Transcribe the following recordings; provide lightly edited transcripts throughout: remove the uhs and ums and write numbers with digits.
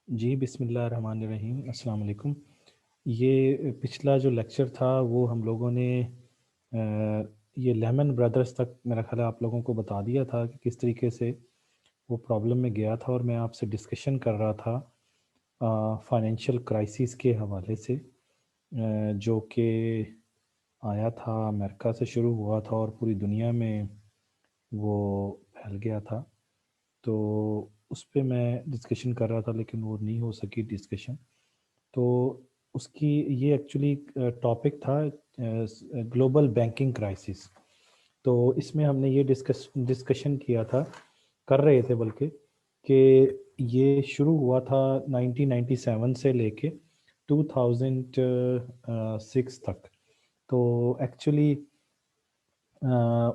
जी, बिस्मिल्लाहिर्रहमानिर्रहीम, अस्सलाम वालेकुम। ये पिछला जो लेक्चर था वो हम लोगों ने ये लेमन ब्रदर्स तक मेरा ख़्याल है आप लोगों को बता दिया था कि किस तरीके से वो प्रॉब्लम में गया था, और मैं आपसे डिस्कशन कर रहा था फाइनेंशियल क्राइसिस के हवाले से, जो कि आया था, अमेरिका से शुरू हुआ था और पूरी दुनिया में वो फैल गया था। तो उस पे मैं डिस्कशन कर रहा था, लेकिन वो नहीं हो सकी डिस्कशन। तो उसकी ये एक्चुअली टॉपिक था ग्लोबल बैंकिंग क्राइसिस। तो इसमें हमने ये डिस्कशन किया था, कर रहे थे बल्कि, कि ये शुरू हुआ था 1997 से लेके 2006 तक। तो एक्चुअली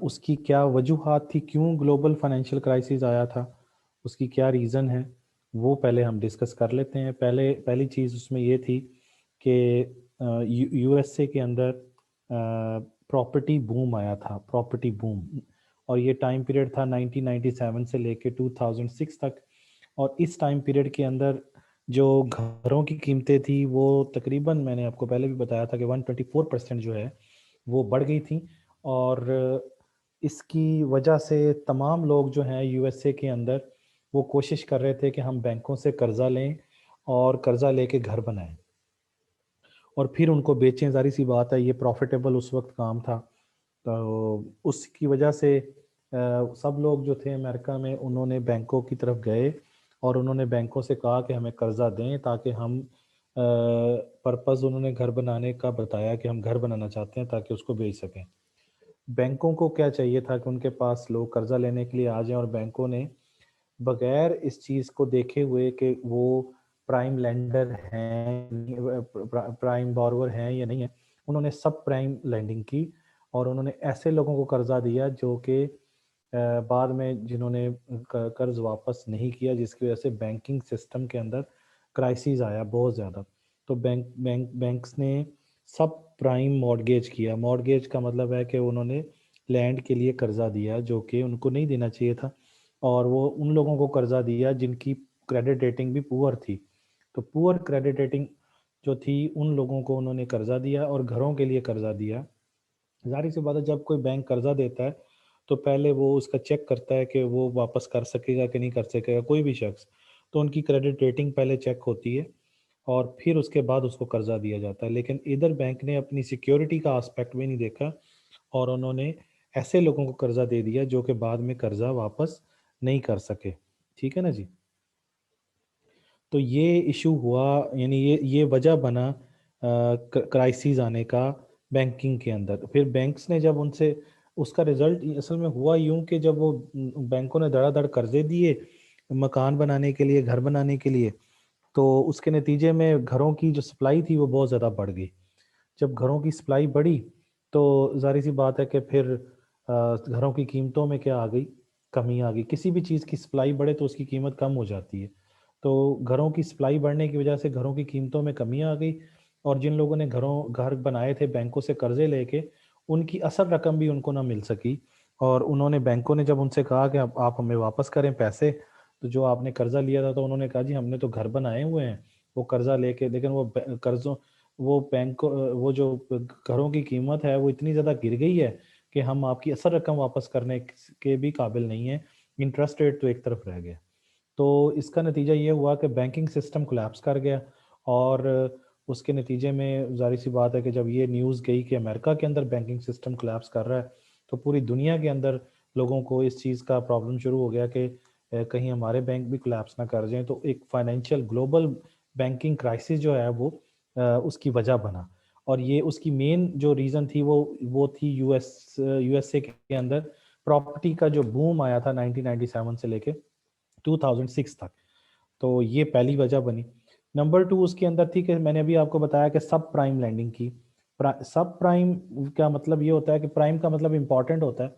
उसकी क्या वजूहात थी, क्यों ग्लोबल फाइनेंशियल क्राइसिस आया था, उसकी क्या रीज़न है, वो पहले हम डिस्कस कर लेते हैं। पहली चीज़ उसमें ये थी कि यूएसए के अंदर प्रॉपर्टी बूम आया था, प्रॉपर्टी बूम। और ये टाइम पीरियड था 1997 से लेके 2006 तक। और इस टाइम पीरियड के अंदर जो घरों की कीमतें थी वो तकरीबन, मैंने आपको पहले भी बताया था कि 124% जो है वो बढ़ गई थी। और इसकी वजह से तमाम लोग जो हैं यूएसए के अंदर, वो कोशिश कर रहे थे कि हम बैंकों से कर्ज़ा लें और कर्ज़ा लेके घर बनाएं और फिर उनको बेचें। ज़ाहिर सी बात है, ये प्रॉफिटेबल उस वक्त काम था। तो उसकी वजह से सब लोग जो थे अमेरिका में, उन्होंने बैंकों की तरफ गए और उन्होंने बैंकों से कहा कि हमें कर्ज़ा दें, ताकि हम पर्पज़ उन्होंने घर बनाने का बताया कि हम घर बनाना चाहते हैं ताकि उसको बेच सकें। बैंकों को क्या चाहिए था कि उनके पास लोग कर्जा लेने के लिए आ जाएं, और बैंकों ने बगैर इस चीज़ को देखे हुए कि वो प्राइम लेंडर हैं, प्राइम बोरोवर हैं या नहीं है, उन्होंने सब प्राइम लेंडिंग की और उन्होंने ऐसे लोगों को कर्जा दिया जो कि बाद में जिन्होंने कर्ज वापस नहीं किया, जिसकी वजह से बैंकिंग सिस्टम के अंदर क्राइसिस आया बहुत ज़्यादा। तो बैंक्स ने सब प्राइम मॉर्गेज किया। मॉर्गेज का मतलब है कि उन्होंने लैंड के लिए कर्जा दिया जो कि उनको नहीं देना चाहिए था, और वो उन लोगों को कर्जा दिया जिनकी क्रेडिट रेटिंग भी पुअर थी। तो पुअर क्रेडिट रेटिंग जो थी, उन लोगों को उन्होंने कर्जा दिया और घरों के लिए कर्जा दिया। ज़ाहिर सी बात है, जब कोई बैंक कर्जा देता है तो पहले वो उसका चेक करता है कि वो वापस कर सकेगा कि नहीं कर सकेगा, कोई भी शख्स। तो उनकी क्रेडिट रेटिंग पहले चेक होती है और फिर उसके बाद उसको कर्जा दिया जाता है। लेकिन इधर बैंक ने अपनी सिक्योरिटी का एस्पेक्ट भी नहीं देखा और उन्होंने ऐसे लोगों को कर्जा दे दिया जो कि बाद में कर्जा वापस नहीं कर सके। ठीक है ना जी? तो ये इशू हुआ, यानी ये वजह बना क्राइसिस आने का बैंकिंग के अंदर। फिर बैंक्स ने जब उनसे, उसका रिजल्ट असल में हुआ यूं कि जब वो बैंकों ने धड़ाधड़ कर्जे दिए मकान बनाने के लिए, घर बनाने के लिए, तो उसके नतीजे में घरों की जो सप्लाई थी वो बहुत ज़्यादा बढ़ गई। जब घरों की सप्लाई बढ़ी तो ज़ाहिर सी बात है कि फिर घरों की कीमतों में क्या आ गई, कमी आ गई। किसी भी चीज़ की सप्लाई बढ़े तो उसकी कीमत कम हो जाती है। तो घरों की सप्लाई बढ़ने की वजह से घरों की कीमतों में कमी आ गई, और जिन लोगों ने घर बनाए थे बैंकों से कर्जे लेके, उनकी असल रकम भी उनको ना मिल सकी। और उन्होंने, बैंकों ने जब उनसे कहा कि अब आप हमें वापस करें पैसे, तो जो आपने कर्जा लिया था, तो उन्होंने कहा जी हमने तो घर बनाए हुए हैं वो कर्जा लेके, लेकिन वो कर्जों, वो बैंक, वो जो घरों की कीमत है वो इतनी ज़्यादा गिर गई है कि हम आपकी असल रकम वापस करने के भी काबिल नहीं है। इंटरेस्ट रेट तो एक तरफ रह गया। तो इसका नतीजा ये हुआ कि बैंकिंग सिस्टम कोलैप्स कर गया। और उसके नतीजे में ज़ाहिर सी बात है कि जब ये न्यूज़ गई कि अमेरिका के अंदर बैंकिंग सिस्टम कोलैप्स कर रहा है, तो पूरी दुनिया के अंदर लोगों को इस चीज़ का प्रॉब्लम शुरू हो गया कि कहीं हमारे बैंक भी कोलैप्स ना कर जाएं। तो एक फाइनेंशियल ग्लोबल बैंकिंग क्राइसिस जो है वो उसकी वजह बना। और ये उसकी मेन जो रीज़न थी वो थी यूएसए के अंदर प्रॉपर्टी का जो बूम आया था 1997 से लेके 2006 तक। तो ये पहली वजह बनी। नंबर 2 उसके अंदर थी कि मैंने अभी आपको बताया कि सब प्राइम लैंडिंग की। सब प्राइम का मतलब ये होता है कि प्राइम का मतलब इम्पोर्टेंट होता है,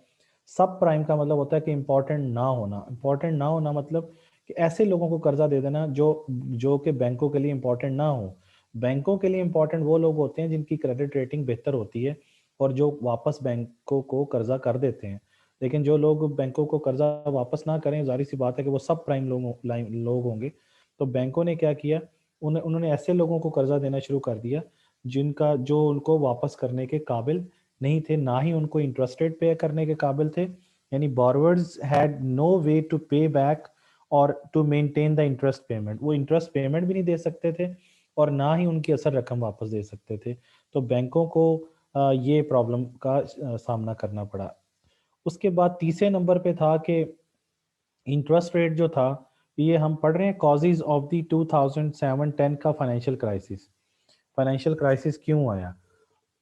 सब प्राइम का मतलब होता है कि इम्पोर्टेंट ना होना। इम्पोर्टेंट ना होना मतलब कि ऐसे लोगों को कर्जा दे देना जो जो कि बैंकों के लिए इम्पोर्टेंट ना हो। बैंकों के लिए इम्पोर्टेंट वो लोग होते हैं जिनकी क्रेडिट रेटिंग बेहतर होती है और जो वापस बैंकों को कर्जा कर देते हैं। लेकिन जो लोग बैंकों को कर्जा वापस ना करें, जाहिर सी बात है कि वो सब प्राइम लोग होंगे। तो बैंकों ने क्या किया, उन्होंने ऐसे लोगों को कर्जा देना शुरू कर दिया जिनका जो उनको वापस करने के काबिल नहीं थे, ना ही उनको इंटरेस्ट रेट पे करने के काबिल थे। यानी borrowers had no way to pay back और to maintain the interest payment, वो इंटरेस्ट पेमेंट भी नहीं दे सकते थे और ना ही उनकी असल रकम वापस दे सकते थे। तो बैंकों को ये प्रॉब्लम का सामना करना पड़ा। उसके बाद तीसरे नंबर पे था कि इंटरेस्ट रेट जो था, ये हम पढ़ रहे हैं कॉजेज ऑफ द 2007-10 का फाइनेंशियल क्राइसिस। फाइनेंशियल क्राइसिस क्यों आया,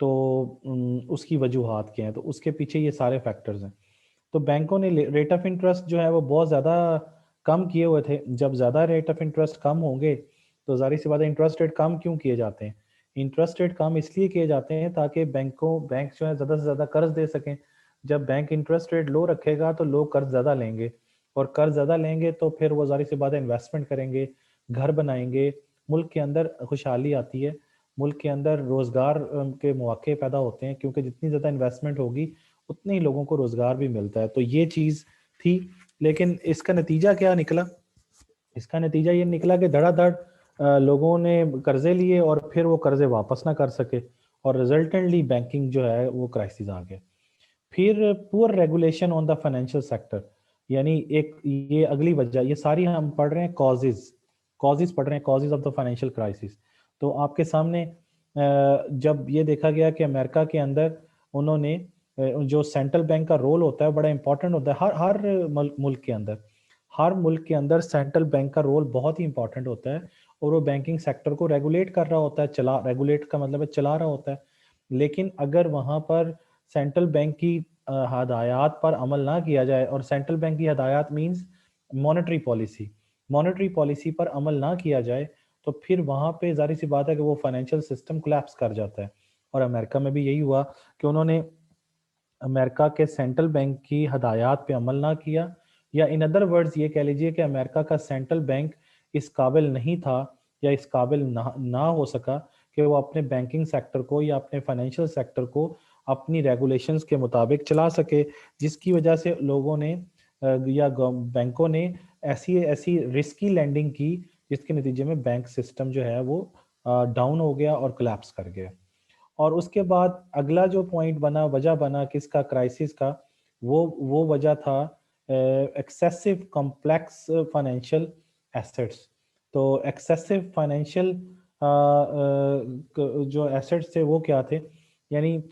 तो उसकी वजूहात क्या हैं, तो उसके पीछे ये सारे फैक्टर्स हैं। तो बैंकों ने रेट ऑफ इंटरेस्ट जो है वो बहुत ज़्यादा कम किए हुए थे। जब ज़्यादा रेट ऑफ इंटरेस्ट कम होंगे तो जाहिर सी बात है इंटरेस्ट रेट कम क्यों किए जाते हैं, इंटरेस्ट रेट कम इसलिए किए जाते हैं ताकि बैंक जो है ज़्यादा से ज़्यादा कर्ज दे सकें। जब बैंक इंटरेस्ट रेट लो रखेगा तो लोग कर्ज ज़्यादा लेंगे, और कर्ज ज़्यादा लेंगे तो फिर वो जाहिर सी बात है इन्वेस्टमेंट करेंगे, घर बनाएंगे, मुल्क के अंदर खुशहाली आती है, मुल्क के अंदर रोज़गार के मौके पैदा होते हैं, क्योंकि जितनी ज़्यादा इन्वेस्टमेंट होगी उतने ही लोगों को रोजगार भी मिलता है। तो ये चीज थी, लेकिन इसका नतीजा क्या निकला, इसका नतीजा ये निकला कि धड़ाधड़ लोगों ने कर्जे लिए और फिर वो कर्जे वापस ना कर सके, और रिजल्टेंटली बैंकिंग जो है वो क्राइसिस आ गया। फिर poor regulation on the financial sector, यानी एक ये अगली वजह, ये सारी हम पढ़ रहे हैं कॉजेज, कॉजेज पढ़ रहे हैं, causes of the financial crisis. तो आपके सामने जब ये देखा गया कि अमेरिका के अंदर उन्होंने जो सेंट्रल बैंक का रोल होता है बड़ा इंपॉर्टेंट होता है, हर हर मुल्क के अंदर, हर मुल्क के अंदर सेंट्रल बैंक का रोल बहुत ही इंपॉर्टेंट होता है, और वो बैंकिंग सेक्टर को रेगुलेट कर रहा होता है, चला, रेगुलेट का मतलब है चला रहा होता है। लेकिन अगर वहां पर सेंट्रल बैंक की हदायत पर अमल ना किया जाए, और सेंट्रल बैंक की हदायत means monetary policy, monetary policy पर अमल ना किया जाए, तो फिर वहां पे जाहिर सी बात है कि वो फाइनेंशियल सिस्टम कोलैप्स कर जाता है। और अमेरिका में भी यही हुआ कि उन्होंने अमेरिका के सेंट्रल बैंक की हदायत पे अमल ना किया, या इन अदर वर्ड्स ये कह लीजिए कि अमेरिका का सेंट्रल बैंक इस काबिल नहीं था या इस काबिल ना हो सका कि वो अपने बैंकिंग सेक्टर को या अपने फाइनेंशियल सेक्टर को अपनी रेगुलेशंस के मुताबिक चला सके, जिसकी वजह से लोगों ने या बैंकों ने ऐसी ऐसी रिस्की लैंडिंग की, जिसके नतीजे में बैंक सिस्टम जो है वो डाउन हो गया और कोलैप्स कर गया। और उसके बाद अगला जो पॉइंट बना, वजह बना किसका, क्राइसिस का, वो वजह था एक्सेसिव कॉम्प्लेक्स फाइनेंशियल एसेट्स। तो एक्सेसिव फाइनेंशियल जो एसेट्स थे वो क्या थे, यानी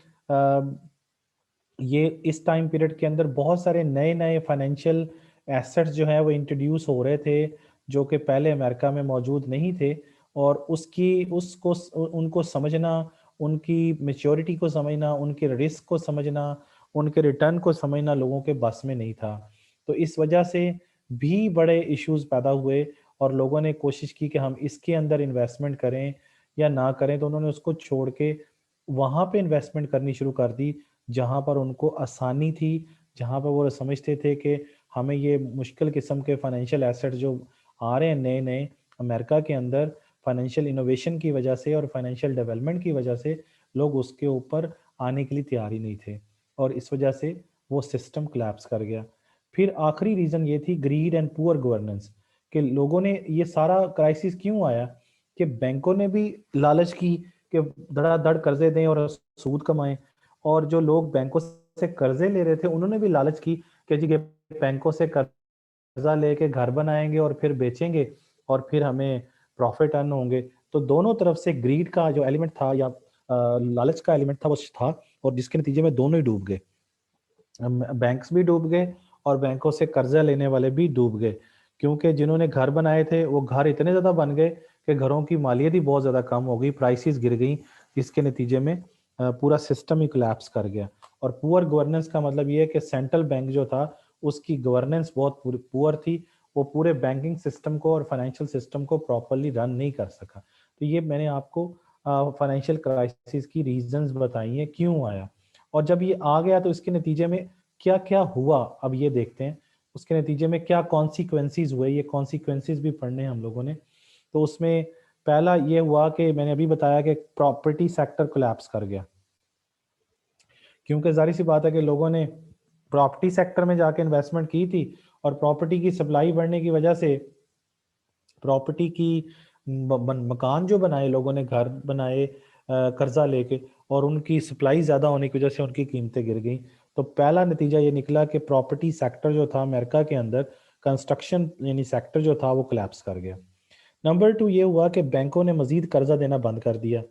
ये इस टाइम पीरियड के अंदर बहुत सारे नए नए फाइनेंशियल एसेट्स जो हैं वो इंट्रोड्यूस हो रहे थे, जो कि पहले अमेरिका में मौजूद नहीं थे, और उनको समझना, उनकी मेच्योरिटी को समझना, उनके रिस्क को समझना, उनके रिटर्न को समझना लोगों के बस में नहीं था। तो इस वजह से भी बड़े इश्यूज पैदा हुए, और लोगों ने कोशिश की कि हम इसके अंदर इन्वेस्टमेंट करें या ना करें, तो उन्होंने उसको छोड़ के वहां पे इन्वेस्टमेंट करनी शुरू कर दी जहां पर उनको आसानी थी, जहां पर वो समझते थे कि हमें ये मुश्किल किस्म के फाइनेंशियल एसेट जो आ रहे हैं नए नए अमेरिका के अंदर, फाइनेंशियल इनोवेशन की वजह से और फाइनेंशियल डेवलपमेंट की वजह से लोग उसके ऊपर आने के लिए तैयार ही नहीं थे, और इस वजह से वो सिस्टम कोलैप्स कर गया। फिर आखिरी रीजन ये थी ग्रीड एंड पुअर गवर्नेंस, कि लोगों ने, ये सारा क्राइसिस क्यों आया कि बैंकों ने भी लालच की कि धड़ाधड़ कर्जे दें और सूद कमाएं, और जो लोग बैंकों से कर्जे ले रहे थे उन्होंने भी लालच की कि जी बैंकों से कर्जा लेके घर बनाएंगे और फिर बेचेंगे और फिर हमें प्रॉफिट अर्न होंगे। तो दोनों तरफ से ग्रीड का जो एलिमेंट था या लालच का एलिमेंट था वो था, और जिसके नतीजे में दोनों ही डूब गए, बैंक्स भी डूब गए और बैंकों से कर्जा लेने वाले भी डूब गए, क्योंकि जिन्होंने घर बनाए थे वो घर इतने ज्यादा बन गए कि घरों की मालियत ही बहुत ज्यादा कम हो गई, प्राइसेस गिर गई, जिसके नतीजे में पूरा सिस्टम ही कोलैप्स कर गया। और पुअर गवर्नेंस का मतलब ये है कि सेंट्रल बैंक जो था उसकी गवर्नेंस बहुत पुअर थी, वो पूरे बैंकिंग सिस्टम को और फाइनेंशियल सिस्टम को प्रॉपरली रन नहीं कर सका। तो ये मैंने आपको फाइनेंशियल क्राइसिस की रीजंस बताई हैं क्यों आया, और जब ये आ गया तो इसके नतीजे में क्या क्या हुआ अब ये देखते हैं, उसके नतीजे में क्या कॉन्सिक्वेंसेस हुए, ये कॉन्सिक्वेंसेस भी पढ़ने हैं हम लोगों ने। तो उसमें पहला ये हुआ कि मैंने अभी बताया कि प्रॉपर्टी सेक्टर कोलैप्स कर गया, क्योंकि जाहिर सी बात है कि लोगों ने प्रॉपर्टी सेक्टर में जाके इन्वेस्टमेंट की थी, और प्रॉपर्टी की सप्लाई बढ़ने की वजह से प्रॉपर्टी की मकान जो बनाए लोगों ने, घर बनाए कर्जा लेके, और उनकी सप्लाई ज़्यादा होने की वजह से उनकी कीमतें गिर गई। तो पहला नतीजा ये निकला कि प्रॉपर्टी सेक्टर जो था अमेरिका के अंदर, कंस्ट्रक्शन यानी सेक्टर जो था वो कोलैप्स कर गया। नंबर 2 ये हुआ कि बैंकों ने मजीद कर्जा देना बंद कर दिया,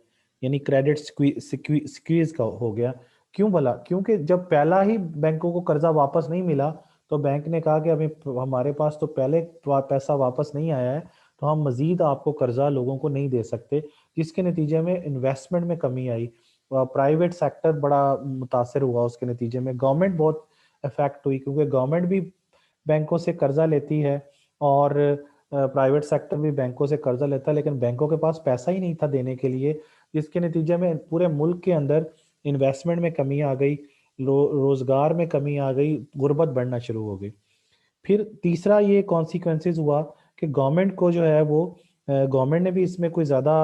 यानी क्रेडिट स्क्वीज का हो गया। क्यों भला? क्योंकि जब पहला ही बैंकों को कर्जा वापस नहीं मिला तो बैंक ने कहा कि अभी हमारे पास तो पहले पैसा वापस नहीं आया है, तो हम मजीद आपको कर्जा लोगों को नहीं दे सकते, जिसके नतीजे में इन्वेस्टमेंट में कमी आई। प्राइवेट सेक्टर बड़ा मुतासर हुआ उसके नतीजे में, गवर्नमेंट बहुत इफेक्ट हुई क्योंकि गवर्नमेंट भी बैंकों से कर्जा लेती है और प्राइवेट सेक्टर भी बैंकों से कर्जा लेता है, लेकिन बैंकों के पास पैसा ही नहीं था देने के लिए, जिसके नतीजे में पूरे मुल्क के अंदर इन्वेस्टमेंट में कमी आ गई, रोजगार में कमी आ गई, गुर्बत बढ़ना शुरू हो गई। फिर तीसरा ये कॉन्सिक्वेंसेस हुआ कि गवर्नमेंट को जो है वो, गवर्नमेंट ने भी इसमें कोई ज़्यादा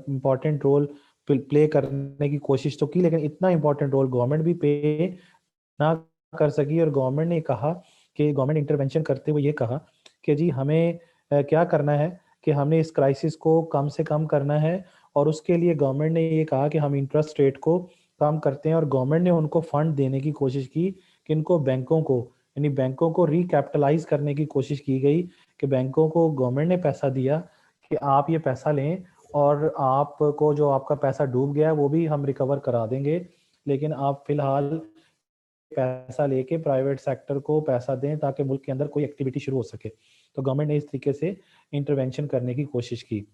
इम्पोर्टेंट रोल प्ले करने की कोशिश तो की, लेकिन इतना इम्पोर्टेंट रोल गवर्नमेंट भी पे ना कर सकी। और गवर्नमेंट ने कहा कि गवर्नमेंट इंटरवेंशन करते हुए ये कहा कि जी हमें क्या करना है कि हमने इस क्राइसिस को कम से कम करना है, और उसके लिए गवर्नमेंट ने ये कहा कि हम इंटरेस्ट रेट को कम करते हैं, और गवर्नमेंट ने उनको फंड देने की कोशिश की कि इनको बैंकों को, यानी बैंकों को रिकैपिटलाइज करने की कोशिश की गई कि बैंकों को गवर्नमेंट ने पैसा दिया कि आप ये पैसा लें और आपको जो आपका पैसा डूब गया है वो भी हम रिकवर करा देंगे, लेकिन आप फिलहाल पैसा लेके प्राइवेट सेक्टर को पैसा दें ताकि मुल्क के अंदर कोई एक्टिविटी शुरू हो सके। तो गवर्नमेंट ने इस तरीके से इंटरवेंशन करने की कोशिश की।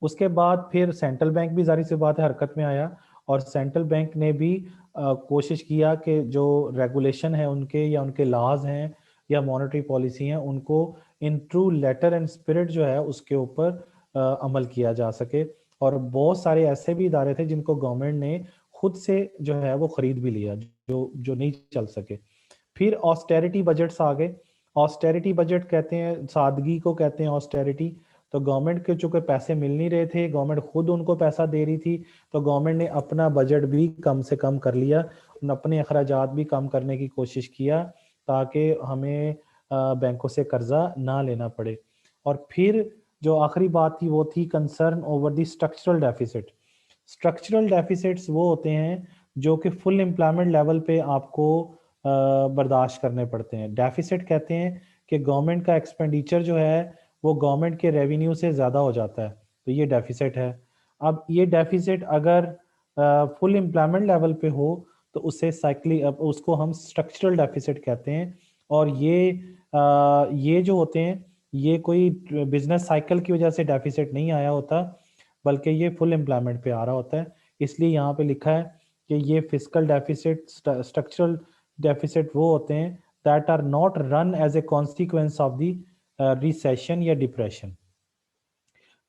उसके बाद फिर सेंट्रल बैंक भी ज़ाहिर सी बात है हरकत में आया, और सेंट्रल बैंक ने भी कोशिश किया कि जो रेगुलेशन है उनके या उनके लॉज हैं या मॉनेटरी पॉलिसी हैं उनको in true letter and spirit जो है उसके ऊपर अमल किया जा सके। और बहुत सारे ऐसे भी इदारे थे जिनको गवर्नमेंट ने खुद से जो है वो खरीद भी लिया, जो नहीं चल सके। फिर ऑस्टेरिटी बजट्स आ गए। ऑस्टेरिटी बजट कहते हैं, सादगी को कहते हैं ऑस्टेरिटी। तो गवर्नमेंट के चूंकि पैसे मिल नहीं रहे थे, गवर्नमेंट खुद उनको पैसा दे रही थी, तो गवर्नमेंट ने अपना बजट भी कम से कम कर लिया, अपने अखराजात भी कम करने की कोशिश किया ताकि हमें बैंकों से कर्जा ना लेना पड़े। और फिर जो आखिरी बात थी वो थी concern over the structural deficit. Structural deficits वो होते हैं जो कि फुल एम्प्लॉयमेंट लेवल पे आपको बर्दाश्त करने पड़ते हैं। डेफिसिट कहते हैं कि गवर्नमेंट का एक्सपेंडिचर जो है वो गवर्नमेंट के रेवेन्यू से ज़्यादा हो जाता है, तो ये डेफिसिट है। अब ये डेफिसिट अगर फुल एम्प्लॉयमेंट लेवल पे हो तो उससे उसको हम स्ट्रक्चरल डेफिसिट कहते हैं। और ये जो होते हैं ये कोई बिजनेस साइकिल की वजह से डेफिसिट नहीं आया होता, बल्कि ये फुल एम्प्लॉयमेंट पे आ रहा होता है। इसलिए यहाँ पे लिखा है कि ये फिजिकल डेफिसिट, स्ट्रक्चरल डेफिसिट वो होते हैं that are not run as a consequence of the recession या डिप्रेशन।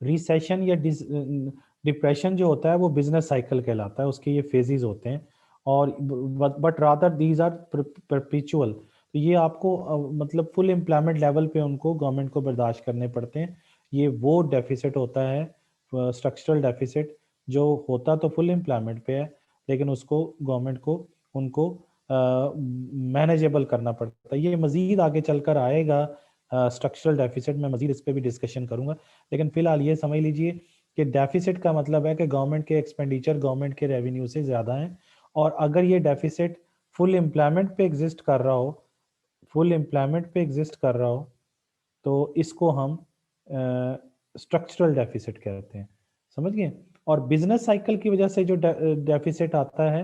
रिसेशन या डिप्रेशन जो होता है वो बिजनेस साइकिल कहलाता है, उसके ये फेजेस होते हैं। और but rather these are perpetual, तो ये आपको मतलब फुल एम्प्लॉयमेंट लेवल पे उनको गवर्नमेंट को बर्दाश्त करने पड़ते हैं। ये वो डेफिसिट होता है स्ट्रक्चरल डेफिसिट जो होता तो फुल एम्प्लॉयमेंट पे है, लेकिन उसको गवर्नमेंट को उनको मैनेजेबल करना पड़ता है। ये मजीद आगे चलकर आएगा स्ट्रक्चरल डेफिसिट, मैं मजीद इस पर भी डिस्कशन करूंगा, लेकिन फिलहाल ये समझ लीजिए कि डेफिसिट का मतलब है कि गवर्नमेंट के एक्सपेंडिचर गवर्नमेंट के रेवेन्यू से ज़्यादा हैं। और अगर ये डेफिसिट फुल एम्प्लॉयमेंट पे एग्जिस्ट कर रहा हो, फुल एम्प्लॉयमेंट पे एग्जिस्ट कर रहा हो, तो इसको हम स्ट्रक्चरल डेफिसिट कहते हैं। समझ गए? और बिजनेस साइकिल की वजह से जो डेफिसिट आता है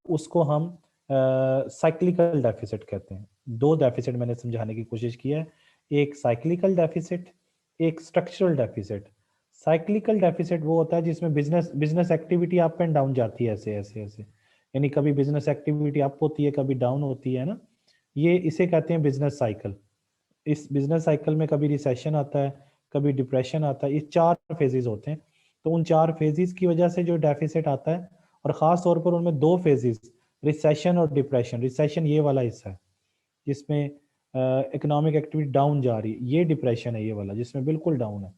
उसको हम साइक्लिकल डेफिसिट कहते हैं। दो डेफिसिट मैंने समझाने की कोशिश की है, एक साइक्लिकल डेफिसिट, एक स्ट्रक्चरल डेफिसिट। साइक्लिकल डेफिसिट वो होता है जिसमें business activity up and down जाती है, ऐसे ऐसे ऐसे, यानी कभी बिजनेस एक्टिविटी अप होती है कभी डाउन होती है ना, ये इसे कहते हैं बिजनेस साइकिल। इस बिजनेस साइकिल में कभी रिसेशन आता है, कभी डिप्रेशन आता है, ये चार फेजेस होते हैं। तो उन चार फेजेस की वजह से जो डेफिसिट आता है, और ख़ास तौर पर उनमें दो फेजेस, रिसेशन और डिप्रेशन। रिसेशन ये वाला हिस्सा है जिसमें इकोनॉमिक एक्टिविटी डाउन जा रही है, ये डिप्रेशन है ये वाला जिसमें बिल्कुल डाउन है,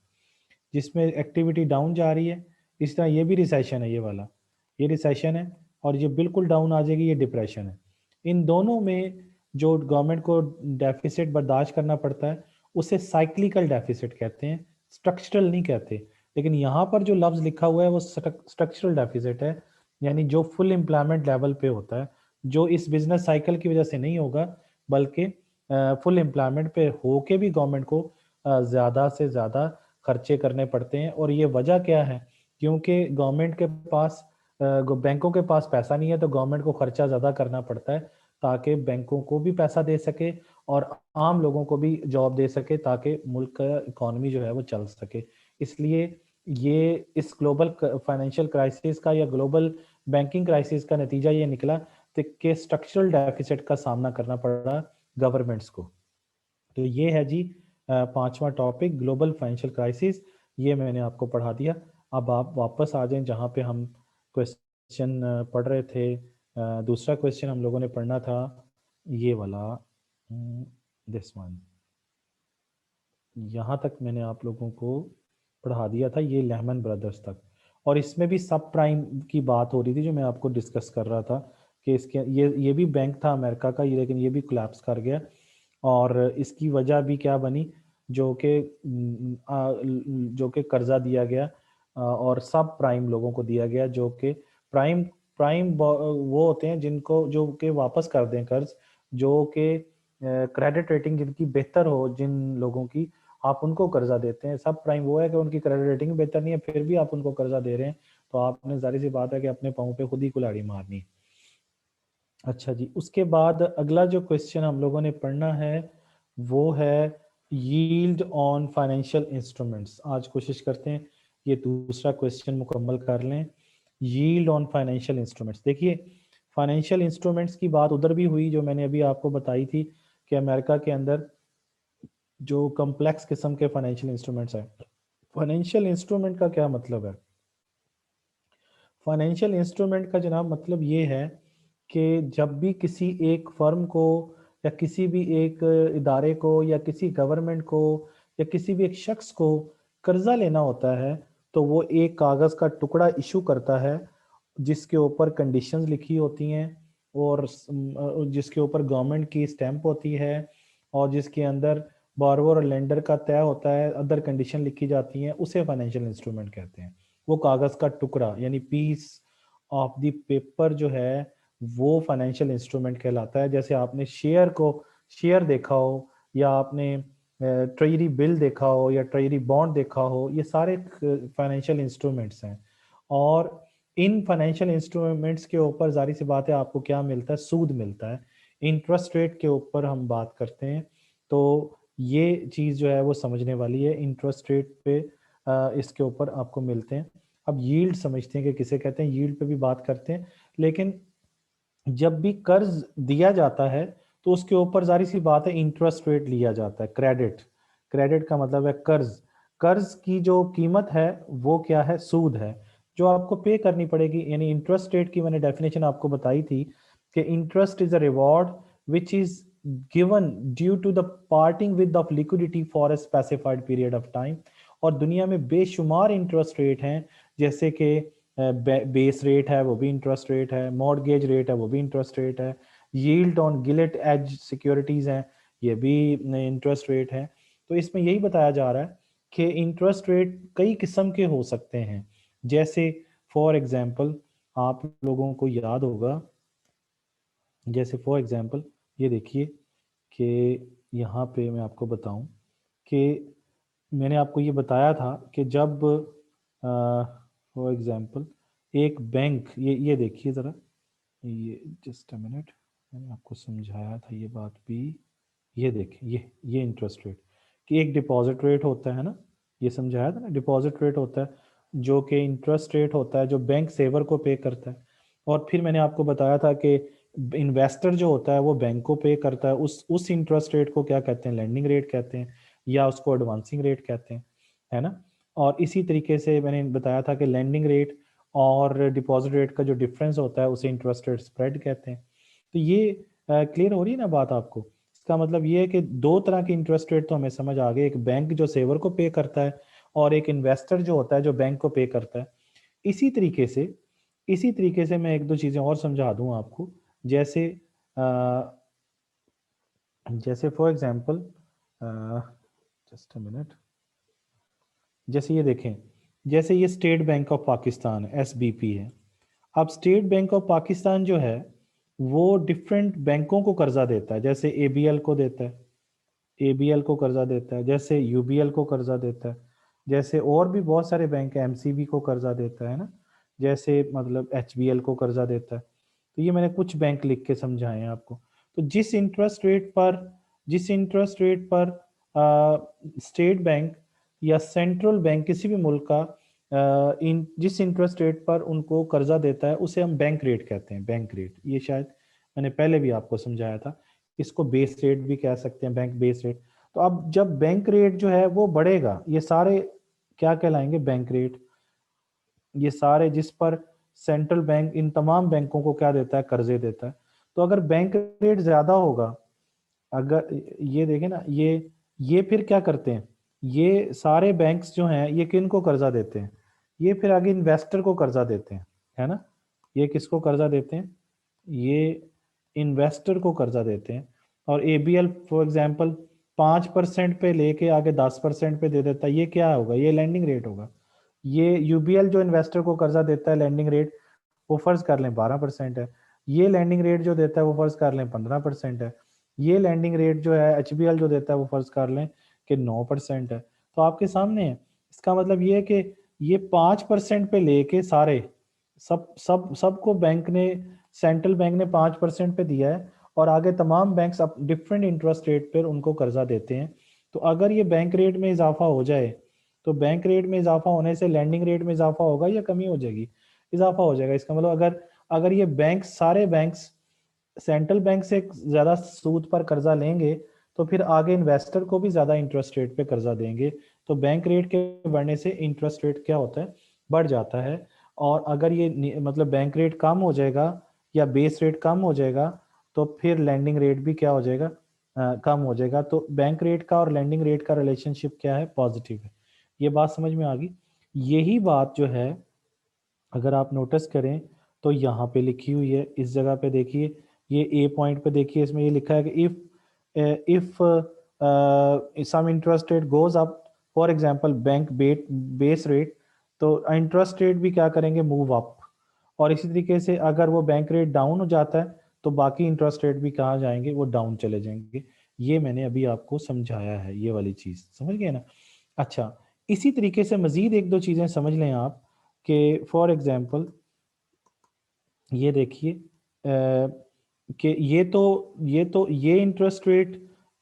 जिसमें एक्टिविटी डाउन जा रही है। इस तरह ये भी रिसेशन है, ये वाला ये रिसेशन है, और ये बिल्कुल डाउन आ जाएगी, ये डिप्रेशन है। इन दोनों में जो गवर्नमेंट को डेफिसिट बर्दाश्त करना पड़ता है उसे साइक्लिकल डेफिसिट कहते हैं, स्ट्रक्चरल नहीं कहते। लेकिन यहाँ पर जो लफ्ज लिखा हुआ है वो स्ट्रक्चरल डेफिसिट है, यानी जो फुल एम्प्लॉयमेंट लेवल पे होता है, जो इस बिजनेस साइकिल की वजह से नहीं होगा, बल्कि फुल एम्प्लॉयमेंट पे होके भी गवर्नमेंट को ज़्यादा से ज़्यादा खर्चे करने पड़ते हैं। और ये वजह क्या है? क्योंकि गवर्नमेंट के पास बैंकों के पास पैसा नहीं है, तो गवर्नमेंट को खर्चा ज़्यादा करना पड़ता है ताकि बैंकों को भी पैसा दे सके और आम लोगों को भी जॉब दे सके, ताकि मुल्क का इकॉनमी जो है वो चल सके। इसलिए ये इस ग्लोबल फाइनेंशियल क्राइसिस का या ग्लोबल बैंकिंग क्राइसिस का नतीजा ये निकला कि स्ट्रक्चरल डेफिसिट का सामना करना पड़ा गवर्नमेंट्स को। तो ये है जी पांचवा टॉपिक, ग्लोबल फाइनेंशियल क्राइसिस। ये मैंने आपको पढ़ा दिया। अब आप वापस आ जाएं जहाँ पे हम क्वेश्चन पढ़ रहे थे। दूसरा क्वेश्चन हम लोगों ने पढ़ना था ये वाला, दिस वन। यहाँ तक मैंने आप लोगों को पढ़ा दिया था, ये लेहमन ब्रदर्स तक। और इसमें भी सब प्राइम की बात हो रही थी जो मैं आपको डिस्कस कर रहा था कि इसके ये भी बैंक था अमेरिका का, लेकिन ये भी कोलैप्स कर गया। और इसकी वजह भी क्या बनी? जो कि कर्जा दिया गया और सब प्राइम लोगों को दिया गया, जो कि प्राइम प्राइम वो होते हैं जिनको जो कि वापस कर दें कर्ज, जो कि क्रेडिट रेटिंग जिनकी बेहतर हो, जिन लोगों की, आप उनको कर्जा देते हैं। सब प्राइम वो है कि उनकी क्रेडिट रेटिंग बेहतर नहीं है, फिर भी आप उनको कर्जा दे रहे हैं, तो आपने जाहिर सी बात है कि अपने पाँव पे खुद ही कुल्हाड़ी मारनी है। अच्छा जी, उसके बाद अगला जो क्वेश्चन हम लोगों ने पढ़ना है वो है यील्ड ऑन फाइनेंशियल इंस्ट्रूमेंट्स। आज कोशिश करते हैं ये दूसरा क्वेश्चन मुकम्मल कर लें। यील्ड ऑन फाइनेंशियल इंस्ट्रूमेंट्स, देखिए फाइनेंशियल इंस्ट्रूमेंट्स की बात उधर भी हुई जो मैंने अभी आपको बताई थी कि अमेरिका के अंदर जो कम्प्लेक्स किस्म के फाइनेंशियल इंस्ट्रूमेंट्स हैं। फाइनेंशियल इंस्ट्रूमेंट का क्या मतलब है? फाइनेंशियल इंस्ट्रूमेंट का जनाब मतलब ये है कि जब भी किसी एक फर्म को या किसी भी एक इदारे को या किसी गवर्नमेंट को या किसी भी एक शख्स को कर्जा लेना होता है, तो वो एक कागज़ का टुकड़ा इशू करता है जिसके ऊपर कंडीशंस लिखी होती हैं और जिसके ऊपर गवर्नमेंट की स्टैंप होती है और जिसके अंदर बारोवर और लेंडर का तय होता है, अदर कंडीशन लिखी जाती हैं, उसे फाइनेंशियल इंस्ट्रूमेंट कहते हैं। वो कागज़ का टुकड़ा यानी पीस ऑफ द पेपर जो है वो फाइनेंशियल इंस्ट्रूमेंट कहलाता है। जैसे आपने शेयर देखा हो, या आपने ट्रेजरी बिल देखा हो या ट्रेजरी बॉन्ड देखा हो, ये सारे फाइनेंशियल इंस्ट्रूमेंट्स हैं। और इन फाइनेंशियल इंस्ट्रूमेंट्स के ऊपर जारी सी बात है आपको क्या मिलता है? सूद मिलता है। इंटरेस्ट रेट के ऊपर हम बात करते हैं, तो ये चीज़ जो है वो समझने वाली है। इंटरेस्ट रेट पे इसके ऊपर आपको मिलते हैं। अब यील्ड समझते हैं कि किसे कहते हैं, यील्ड पे भी बात करते हैं। लेकिन जब भी कर्ज दिया जाता है तो उसके ऊपर जारी सी बात है इंटरेस्ट रेट लिया जाता है। क्रेडिट, क्रेडिट का मतलब है कर्ज। कर्ज की जो कीमत है वो क्या है? सूद है जो आपको पे करनी पड़ेगी। यानी इंटरेस्ट रेट की मैंने डेफिनेशन आपको बताई थी कि interest is a reward which is given due to the parting with of liquidity for a specified period of time. और दुनिया में बेशुमार इंटरेस्ट रेट हैं, जैसे कि बेस रेट है वो भी इंटरेस्ट रेट है, मॉर्गेज रेट है वो भी इंटरेस्ट रेट है, यील्ड ऑन गिलेट एज सिक्योरिटीज हैं ये भी इंटरेस्ट रेट है। तो इसमें यही बताया जा रहा है कि इंटरेस्ट रेट कई किस्म के हो सकते हैं। जैसे फॉर एग्जांपल आप लोगों को याद होगा, जैसे फॉर एग्जांपल ये देखिए कि यहाँ पे मैं आपको बताऊं कि मैंने आपको ये बताया था कि जब फॉर एग्जांपल एक बैंक, ये देखिए ज़रा, ये जस्ट अ मिनट, मैंने आपको समझाया था ये बात भी। ये देखिए ये इंटरेस्ट रेट कि एक डिपॉजिट रेट होता है ना, ये समझाया था ना, डिपॉजिट रेट होता है जो कि इंटरेस्ट रेट होता है जो बैंक सेवर को पे करता है। और फिर मैंने आपको बताया था कि इन्वेस्टर जो होता है वो बैंक को पे करता है, उस इंटरेस्ट रेट को क्या कहते हैं? लेंडिंग रेट कहते हैं, या उसको एडवांसिंग रेट कहते हैं, है ना। और इसी तरीके से मैंने बताया था कि लेंडिंग रेट और डिपॉजिट रेट का जो डिफरेंस होता है उसे इंटरेस्ट रेट स्प्रेड कहते हैं। तो ये क्लियर हो रही है ना बात आपको? इसका मतलब ये है कि दो तरह के इंटरेस्ट रेट तो हमें समझ आ गए, एक बैंक जो सेवर को पे करता है और एक इन्वेस्टर जो होता है जो बैंक को पे करता है। इसी तरीके से मैं एक दो चीजें और समझा दूं आपको। जैसे जैसे for example just a minute. जैसे ये देखें, जैसे ये state bank of Pakistan SBP है। अब स्टेट बैंक ऑफ पाकिस्तान जो है वो डिफरेंट बैंकों को कर्जा देता है, जैसे ABL को देता है, ABL को कर्जा देता है, जैसे UBL को कर्जा देता है, जैसे और भी बहुत सारे बैंक है, MCB को कर्जा देता है ना, जैसे मतलब HBL को कर्जा देता है। तो ये मैंने कुछ बैंक लिख के समझाए हैं आपको। तो जिस इंटरेस्ट रेट पर स्टेट बैंक या सेंट्रल बैंक किसी भी मुल्क का जिस इंटरेस्ट रेट पर उनको कर्जा देता है उसे हम बैंक रेट कहते हैं। बैंक रेट, ये शायद मैंने पहले भी आपको समझाया था। इसको बेस रेट भी कह सकते हैं, बैंक बेस रेट। तो अब जब बैंक रेट जो है वो बढ़ेगा, ये सारे क्या कहलाएंगे? Bank rate. ये सारे जिस पर सेंट्रल बैंक इन तमाम बैंकों को क्या देता है? कर्जे देता है। तो अगर बैंक रेट ज्यादा होगा, अगर ये देखें ना, ये फिर क्या करते हैं? ये सारे बैंक्स जो हैं ये किन को कर्जा देते हैं? ये फिर आगे इन्वेस्टर को कर्जा देते हैं, है ना। ये किसको कर्जा देते हैं? ये इन्वेस्टर को कर्जा देते हैं। और ABL फॉर एग्जांपल 5% पे लेके आगे 10% पे दे देता है, ये क्या होगा? ये लैंडिंग रेट होगा। ये UBL जो इन्वेस्टर को कर्जा देता है, लैंडिंग रेट वो फर्ज कर लें 12% है। ये लैंडिंग रेट जो देता है वो फर्ज कर लें 15% है। ये लैंडिंग रेट जो है HBL जो देता है वो फर्ज कर लें कि 9% है। तो आपके सामने है। इसका मतलब ये है कि ये 5% पे लेके सारे सबको बैंक ने, सेंट्रल बैंक ने 5% पे दिया है, और आगे तमाम बैंक्स अब डिफरेंट इंटरेस्ट रेट पर उनको कर्जा देते हैं। तो अगर ये बैंक रेट में इजाफा हो जाए, तो बैंक रेट में इजाफा होने से लैंडिंग रेट में इजाफा होगा या कमी हो जाएगी? इजाफा हो जाएगा। इसका मतलब अगर अगर ये बैंक, सारे बैंक्स सेंट्रल बैंक से ज्यादा सूद पर कर्जा लेंगे तो फिर आगे इन्वेस्टर को भी ज्यादा इंटरेस्ट रेट पे कर्जा देंगे। तो बैंक रेट के बढ़ने से इंटरेस्ट रेट क्या होता है? बढ़ जाता है। और अगर ये मतलब बैंक रेट कम हो जाएगा या बेस रेट कम हो जाएगा तो फिर लैंडिंग रेट भी क्या हो जाएगा? कम हो जाएगा। तो बैंक रेट का और लैंडिंग रेट का रिलेशनशिप क्या है? पॉजिटिव है। ये बात समझ में आ गई? यही बात जो है अगर आप नोटिस करें तो यहाँ पे लिखी हुई है, इस जगह पे देखिए, ये A पॉइंट पे देखिए, इसमें ये लिखा है कि if some interest rate goes up, for example bank base rate, तो इंटरेस्ट रेट भी क्या करेंगे? Move up. और इसी तरीके से अगर वो बैंक रेट डाउन हो जाता है तो बाकी इंटरेस्ट रेट भी कहाँ जाएंगे? वो डाउन चले जाएंगे। ये मैंने अभी आपको समझाया है, ये वाली चीज समझ गए ना। अच्छा, इसी तरीके से मजीद एक दो चीजें समझ लें आप कि फॉर एग्जांपल ये देखिए कि ये इंटरेस्ट रेट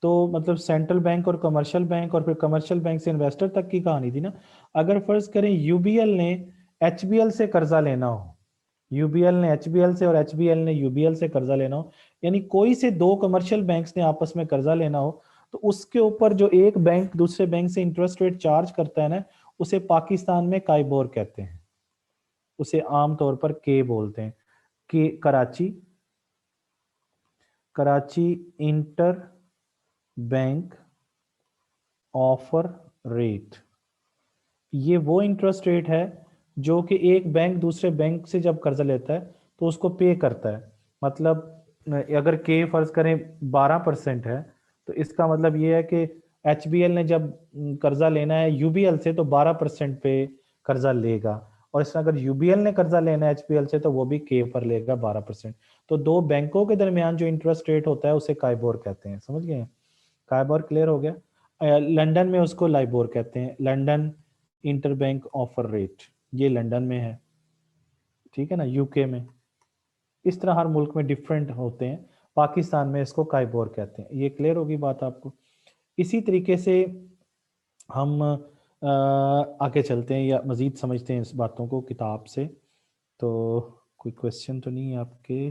तो मतलब सेंट्रल बैंक और कमर्शियल बैंक और फिर कमर्शियल बैंक से इन्वेस्टर तक की कहानी थी ना। अगर फर्ज करें UBL ने HBL से कर्जा लेना हो, UBL ने HBL से और HBL ने UBL से कर्जा लेना हो, यानी कोई से दो कमर्शियल बैंक्स ने आपस में कर्जा लेना हो, तो उसके ऊपर जो एक बैंक दूसरे बैंक से इंटरेस्ट रेट चार्ज करता है ना, उसे पाकिस्तान में काइबोर कहते हैं। उसे आमतौर पर के बोलते हैं कि Karachi inter bank offer rate. ये वो इंटरेस्ट रेट है जो कि एक बैंक दूसरे बैंक से जब कर्जा लेता है तो उसको पे करता है। मतलब अगर के फर्ज करें 12% है, तो इसका मतलब ये है कि HBL ने जब कर्जा लेना है UBL से तो 12% पे कर्जा लेगा, और इसमें अगर UBL ने कर्जा लेना है HBL से तो वो भी के पर लेगा 12%। तो दो बैंकों के दरमियान जो इंटरेस्ट रेट होता है उसे काइबोर कहते हैं। समझ गए? काइबोर क्लियर हो गया? लंदन में उसको लाइबोर कहते हैं, लंदन इंटरबैंक ऑफर रेट, ये लंदन में है, ठीक है ना, UK में। इस तरह हर मुल्क में डिफरेंट होते हैं। पाकिस्तान में इसको काइबोर कहते हैं। ये क्लियर होगी बात आपको? इसी तरीके से हम आगे चलते हैं या मजीद समझते हैं इस बातों को किताब से। तो कोई क्वेश्चन तो नहीं है आपके?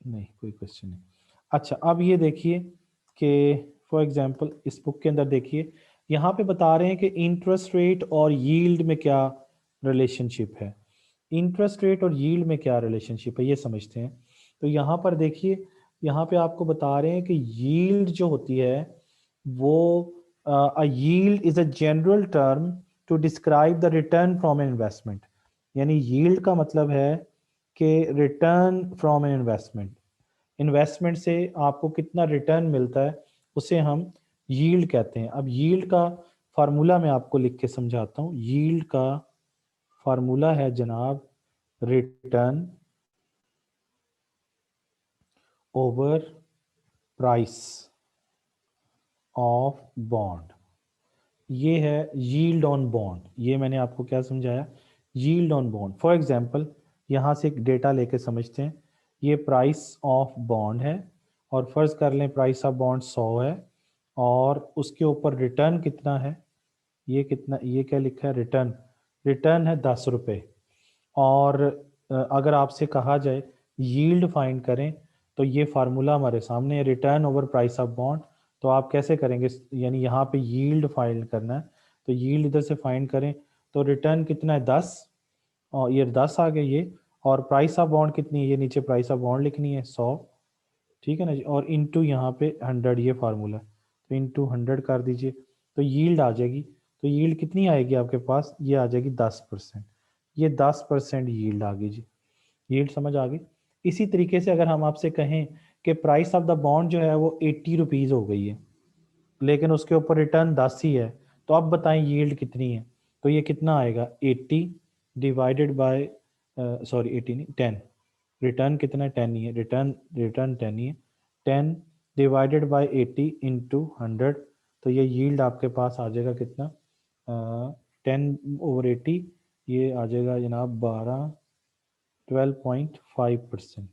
नहीं, कोई क्वेश्चन नहीं। अच्छा, अब ये देखिए कि फॉर एग्जांपल इस बुक के अंदर देखिए, यहाँ पे बता रहे हैं कि इंटरेस्ट रेट और यील्ड में क्या रिलेशनशिप है। इंटरेस्ट रेट और यील्ड में क्या रिलेशनशिप है, ये समझते हैं। तो यहाँ पर देखिए, यहाँ पे आपको बता रहे हैं कि यील्ड जो होती है वो a yield is a general term to describe the return from an investment. यानी यील्ड का मतलब है कि return from an investment, investment से आपको कितना रिटर्न मिलता है उसे हम यील्ड कहते हैं। अब यील्ड का फार्मूला मैं आपको लिख के समझाता हूँ। यील्ड का फार्मूला है जनाब return over price of bond. ये है यील्ड ऑन बॉन्ड। ये मैंने आपको क्या समझाया, yield on bond. For example यहाँ से एक डेटा लेके समझते हैं। ये प्राइस ऑफ बॉन्ड है और फर्ज कर लें प्राइस ऑफ बॉन्ड 100 है और उसके ऊपर रिटर्न कितना है, ये कितना, ये क्या लिखा है, रिटर्न, रिटर्न है 10 रुपये। और अगर आपसे कहा जाए यील्ड फाइंड करें तो ये फार्मूला हमारे सामने है, return over price of bond. तो आप कैसे करेंगे, यानी यहाँ पे यील्ड फाइंड करना है तो यील्ड इधर से फाइंड करें तो रिटर्न कितना है 10 और ये 10 आ गए ये, और प्राइस ऑफ बॉन्ड कितनी है, ये नीचे प्राइस ऑफ बॉन्ड लिखनी है 100, ठीक है ना जी, और इनटू यहाँ पे 100, ये फार्मूला, तो इनटू 100 कर दीजिए तो यील्ड आ जाएगी। तो यील्ड कितनी आएगी आपके पास, ये आ जाएगी 10%। ये 10% यील्ड आ गई जी, यील्ड समझ आ गई। इसी तरीके से अगर हम आपसे कहें कि प्राइस ऑफ द बॉन्ड जो है वो 80 रुपीज़ हो गई है लेकिन उसके ऊपर रिटर्न 10 ही है, तो अब बताएं यील्ड कितनी है। तो ये कितना आएगा, 80 डिवाइडेड बाय, सॉरी 80 नहीं 10, रिटर्न कितना है 10 ही है, रिटर्न रिटर्न 10 ही है, 10 डिवाइडेड बाय 80 इंटू 100। तो ये यील्ड आपके पास आ जाएगा कितना, 10/80, ये आ जाएगा जनाब 12.5%,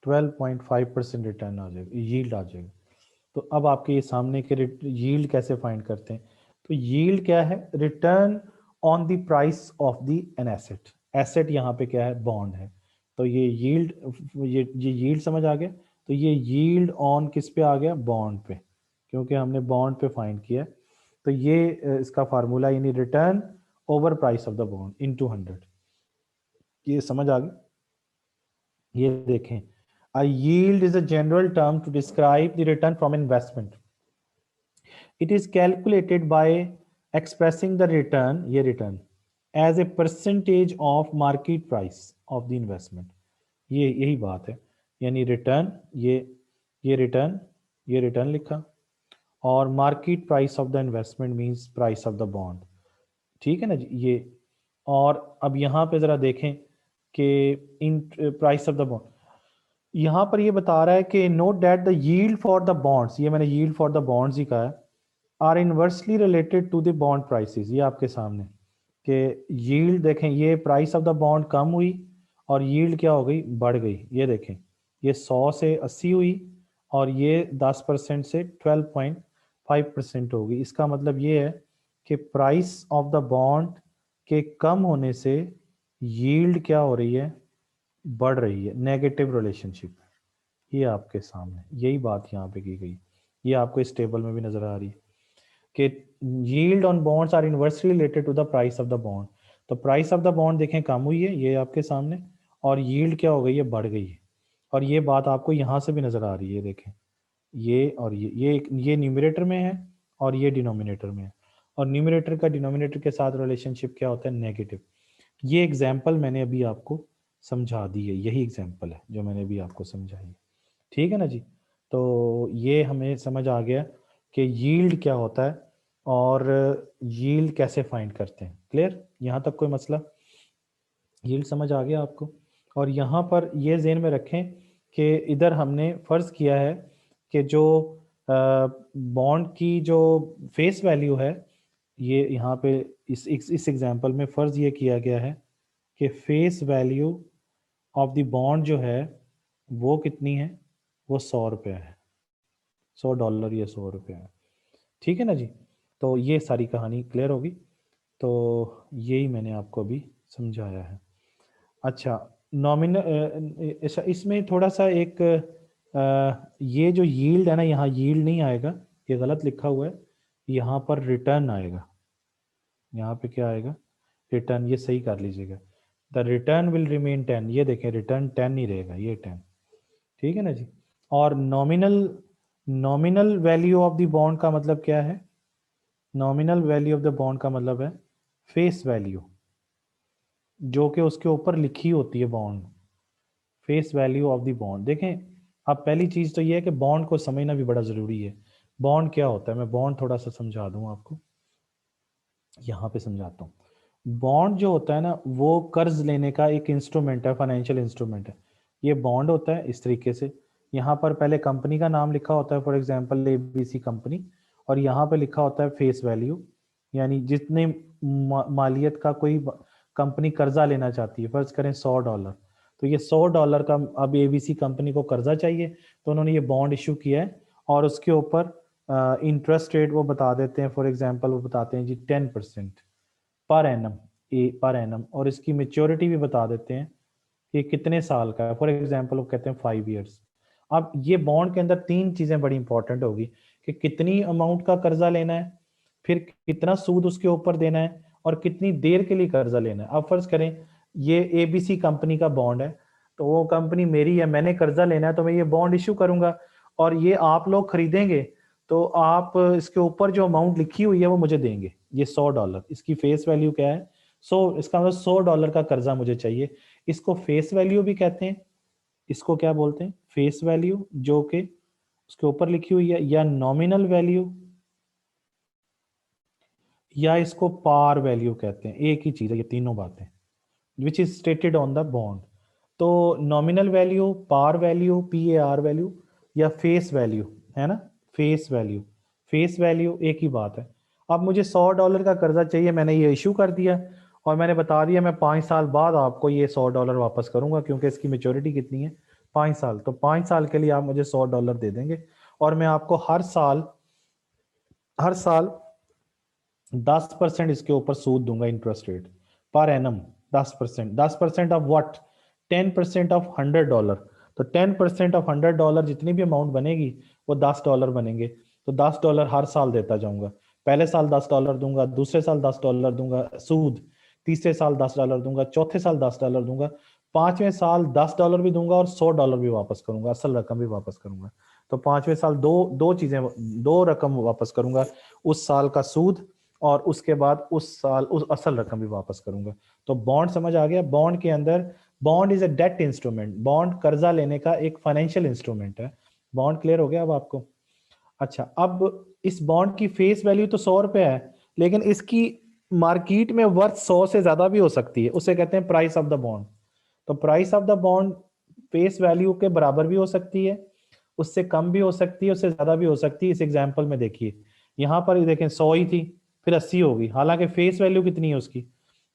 12.5% रिटर्न आ जाएगा, यील्ड आ जाएगा। तो अब आपके ये सामने के यील्ड कैसे फाइंड करते हैं, तो यील्ड क्या है, return on the price of the an asset. Asset यहाँ पे क्या है, बॉन्ड है। तो ये यील्ड, ये यील्ड समझ आ गया। तो ये यील्ड ऑन किस पे आ गया, बॉन्ड पे, क्योंकि हमने बॉन्ड पे फाइंड किया है। तो ये इसका फार्मूला यानी return over price of the bond into 100। ये समझ आ गया। ये देखें, a yield is a general term to describe the return from investment. It is calculated by expressing the return, ये return, as a percentage of market price of the investment. ये यही बात है, यानी रिटर्न, ये रिटर्न, ये return लिखा, और market price of the investment means price of the bond, ठीक है ना जी ये। और अब यहाँ पे जरा देखें कि in price of the bond, यहाँ पर ये बता रहा है कि note that the yield for the bonds, ये मैंने यील्ड फॉर द बॉन्ड्स ही कहा है, are inversely related to the bond prices. ये आपके सामने कि यील्ड देखें, ये प्राइस ऑफ द बॉन्ड कम हुई और यील्ड क्या हो गई, बढ़ गई। ये देखें, ये 100 से 80 हुई और ये 10% से 12.5% हो गई। इसका मतलब ये है कि प्राइस ऑफ द बॉन्ड के कम होने से यील्ड क्या हो रही है, बढ़ रही है, नेगेटिव रिलेशनशिप। ये आपके सामने यही बात यहाँ पे की गई, ये आपको इस टेबल में भी नजर आ रही है कि yield on bonds are inversely related to the price of the bond. तो प्राइस ऑफ द बॉन्ड देखें कम हुई है, ये आपके सामने, और यील्ड क्या हो गई है, बढ़ गई है। और ये बात आपको यहाँ से भी नजर आ रही है, देखें ये और ये न्यूमरेटर में है और ये डिनोमिनेटर में है, और न्यूमरेटर का डिनोमिनेटर के साथ रिलेशनशिप क्या होता है, नेगेटिव। ये एग्जाम्पल मैंने अभी आपको समझा दी है, यही एग्जाम्पल है जो मैंने अभी आपको समझाई है, ठीक है ना जी। तो ये हमें समझ आ गया कि यील्ड क्या होता है और यील्ड कैसे फाइंड करते हैं। क्लियर, यहाँ तक कोई मसला, यील्ड समझ आ गया आपको। और यहाँ पर ये ज़हन में रखें कि इधर हमने फ़र्ज़ किया है कि जो बॉन्ड की जो फेस वैल्यू है, ये यहाँ पे इस एग्जांपल में फ़र्ज़ ये किया गया है कि face value of the bond जो है वो कितनी है, वो 100 रुपये है, $100 या 100 रुपये है, ठीक है ना जी। तो ये सारी कहानी क्लियर होगी। तो यही मैंने आपको अभी समझाया है। अच्छा, नॉमिनल इसमें थोड़ा सा एक ये जो यील्ड है ना, यहाँ यील्ड नहीं आएगा, ये गलत लिखा हुआ है, यहाँ पर रिटर्न आएगा। यहाँ पे क्या आएगा, रिटर्न, ये सही कर लीजिएगा। द रिटर्न विल रिमेन 10, ये देखें रिटर्न 10 ही रहेगा, ये 10, ठीक है ना जी। और nominal, nominal value of the bond का मतलब क्या है, nominal value of the bond का मतलब है फेस वैल्यू जो कि उसके ऊपर लिखी होती है bond, face value of the bond. देखें अब पहली चीज तो ये है कि बॉन्ड को समझना भी बड़ा जरूरी है। बॉन्ड क्या होता है, मैं बॉन्ड थोड़ा सा समझा दूं आपको, यहाँ पे समझाता हूँ। बॉन्ड जो होता है ना, वो कर्ज लेने का एक इंस्ट्रूमेंट है, फाइनेंशियल इंस्ट्रूमेंट है। ये बॉन्ड होता है इस तरीके से, यहाँ पर पहले कंपनी का नाम लिखा होता है, फॉर एग्जांपल एबीसी कंपनी, और यहाँ पे लिखा होता है फेस वैल्यू, यानी जितने मालियत का कोई कंपनी कर्जा लेना चाहती है, फर्ज करें $100, तो ये $100 का अब एबीसी कंपनी को कर्जा चाहिए, तो उन्होंने ये बॉन्ड इशू किया है, और उसके ऊपर इंटरेस्ट रेट वो बता देते हैं, फॉर एग्जांपल वो बताते हैं जी 10% पर एनम, पर एनम, और इसकी मेच्योरिटी भी बता देते हैं कि कितने साल का है, फॉर एग्जांपल वो कहते हैं 5 years। अब ये बॉन्ड के अंदर तीन चीजें बड़ी इंपॉर्टेंट होगी कि कितनी अमाउंट का कर्जा लेना है, फिर कितना सूद उसके ऊपर देना है, और कितनी देर के लिए कर्जा लेना है। अब फर्ज करें ये एबीसी कंपनी का बॉन्ड है, तो वो कंपनी मेरी है, मैंने कर्जा लेना है, तो मैं ये बॉन्ड इशू करूंगा, और ये आप लोग खरीदेंगे, तो आप इसके ऊपर जो अमाउंट लिखी हुई है वो मुझे देंगे, ये $100, इसकी फेस वैल्यू क्या है 100, इसका मतलब $100 का कर्जा मुझे चाहिए। इसको फेस वैल्यू भी कहते हैं, इसको क्या बोलते हैं, फेस वैल्यू, जो कि उसके ऊपर लिखी हुई है, या नॉमिनल वैल्यू, या इसको पार वैल्यू कहते हैं, एक ही चीज है ये तीनों बातें, which is stated on the bond. तो nominal value, par value, PAR value, या फेस वैल्यू, है ना, फेस वैल्यू, फेस वैल्यू एक ही बात है। अब मुझे $100 का कर्जा चाहिए, मैंने ये इशू कर दिया, और मैंने बता दिया मैं 5 साल बाद आपको ये $100 वापस करूंगा, क्योंकि इसकी मेच्योरिटी कितनी है 5 साल, तो 5 साल के लिए आप मुझे $100 दे देंगे, और मैं आपको हर साल 10% इसके ऊपर सूद दूंगा, interest rate per annum 10%। 10% of what, 10% of $100, तो 10% ऑफ $100 जितनी भी अमाउंट बनेगी वो $10 बनेंगे, तो $10 हर साल देता जाऊंगा। पहले साल $10 दूंगा, दूसरे साल $10 दूंगा सूद, तीसरे साल $10 दूंगा, चौथे साल $10 दूंगा, पांचवें साल $10 भी दूंगा, और $100 भी वापस करूंगा, असल रकम भी वापस करूंगा। तो पांचवें साल दो दो चीजें, दो रकम वापस करूंगा, उस साल का सूद, और उसके बाद उस साल उस असल रकम भी वापस करूंगा। तो बॉन्ड समझ आ गया। बॉन्ड के अंदर, bond is a debt instrument, bond कर्जा लेने का एक फाइनेंशियल इंस्ट्रूमेंट है। बॉन्ड क्लियर हो गया अब आपको? अच्छा, अब इस बॉन्ड की फेस वैल्यू तो $100 है, लेकिन इसकी मार्केट में वर्थ 100 से ज्यादा भी हो सकती है, उसे कहते हैं प्राइस ऑफ द बॉन्ड। तो price of the bond face value के बराबर भी हो सकती है, उससे कम भी हो सकती है, उससे ज्यादा भी हो सकती है। इस एग्जांपल में देखिए, यहाँ पर देखें 100 ही थी, फिर 80 होगी, हालांकि फेस वैल्यू कितनी है उसकी